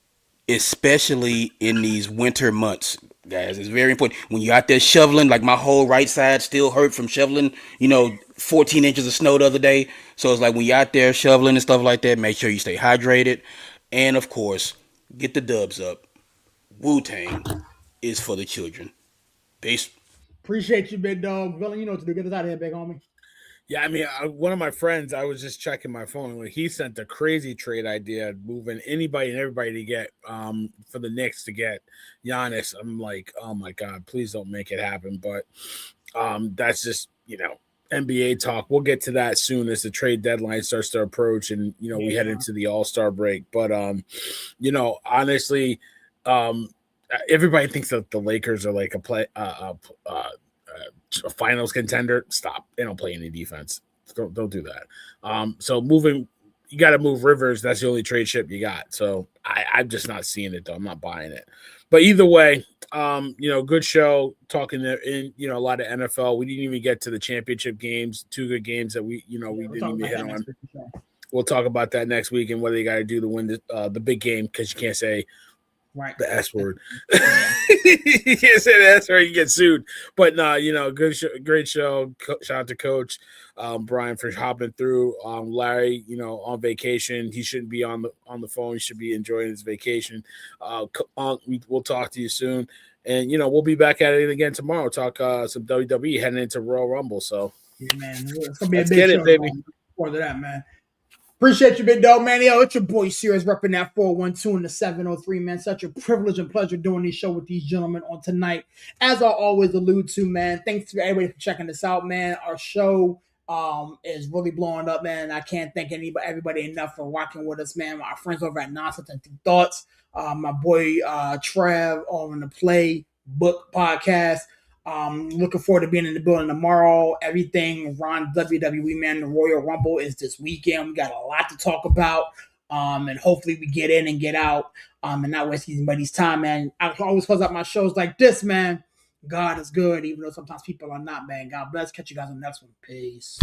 especially in these winter months, guys. It's very important. When you're out there shoveling, like my whole right side still hurt from shoveling, 14 inches of snow the other day. So it's like when you're out there shoveling and stuff like that, make sure you stay hydrated. And of course, get the dubs up. Wu-Tang is for the children. Peace. Appreciate you, big dog. Well, you know what to do. Get us out of here, big homie. Yeah, I mean, one of my friends, I was just checking my phone. Like, he sent a crazy trade idea, moving anybody and everybody to get for the Knicks to get Giannis. I'm like, oh my god, please don't make it happen. But that's just NBA talk. We'll get to that soon as the trade deadline starts to approach, and we head into the All-Star break. But honestly, um, everybody thinks that the Lakers are like a finals contender. Stop. They don't play any defense. Don't do that. So moving, you got to move Rivers. That's the only trade chip you got. So I'm just not seeing it though. I'm not buying it. But either way, good show talking in a lot of NFL. We didn't even get to the championship games. 2 good games that we didn't even hit on. We'll talk about that next week and whether you got to do to win the big game because you can't say the S word. You can't say the S word, you get sued. But no, good show, great show. Shout out to Coach Brian for hopping through. Larry, on vacation, he shouldn't be on the phone. He should be enjoying his vacation. We'll talk to you soon, and we'll be back at it again tomorrow. Talk some WWE heading into Royal Rumble. So yeah, man, it's gonna be let's a big get show, it, baby. For that, man. Appreciate you, big dog, man. Yo, it's your boy Sears repping that 412 and the 703, man. Such a privilege and pleasure doing this show with these gentlemen on tonight. As I always allude to, man, thanks to everybody for checking this out, man. Our show is really blowing up, man. I can't thank everybody enough for rocking with us, man. Our friends over at Nonsense and Thoughts, my boy Trav on the Play Book Podcast. Looking forward to being in the building tomorrow. Everything around WWE, man. The Royal Rumble is this weekend. We got a lot to talk about. And hopefully we get in and get out. And not waste anybody's time, man. I always close out my shows like this, man. God is good, even though sometimes people are not, man. God bless. Catch you guys on the next one. Peace.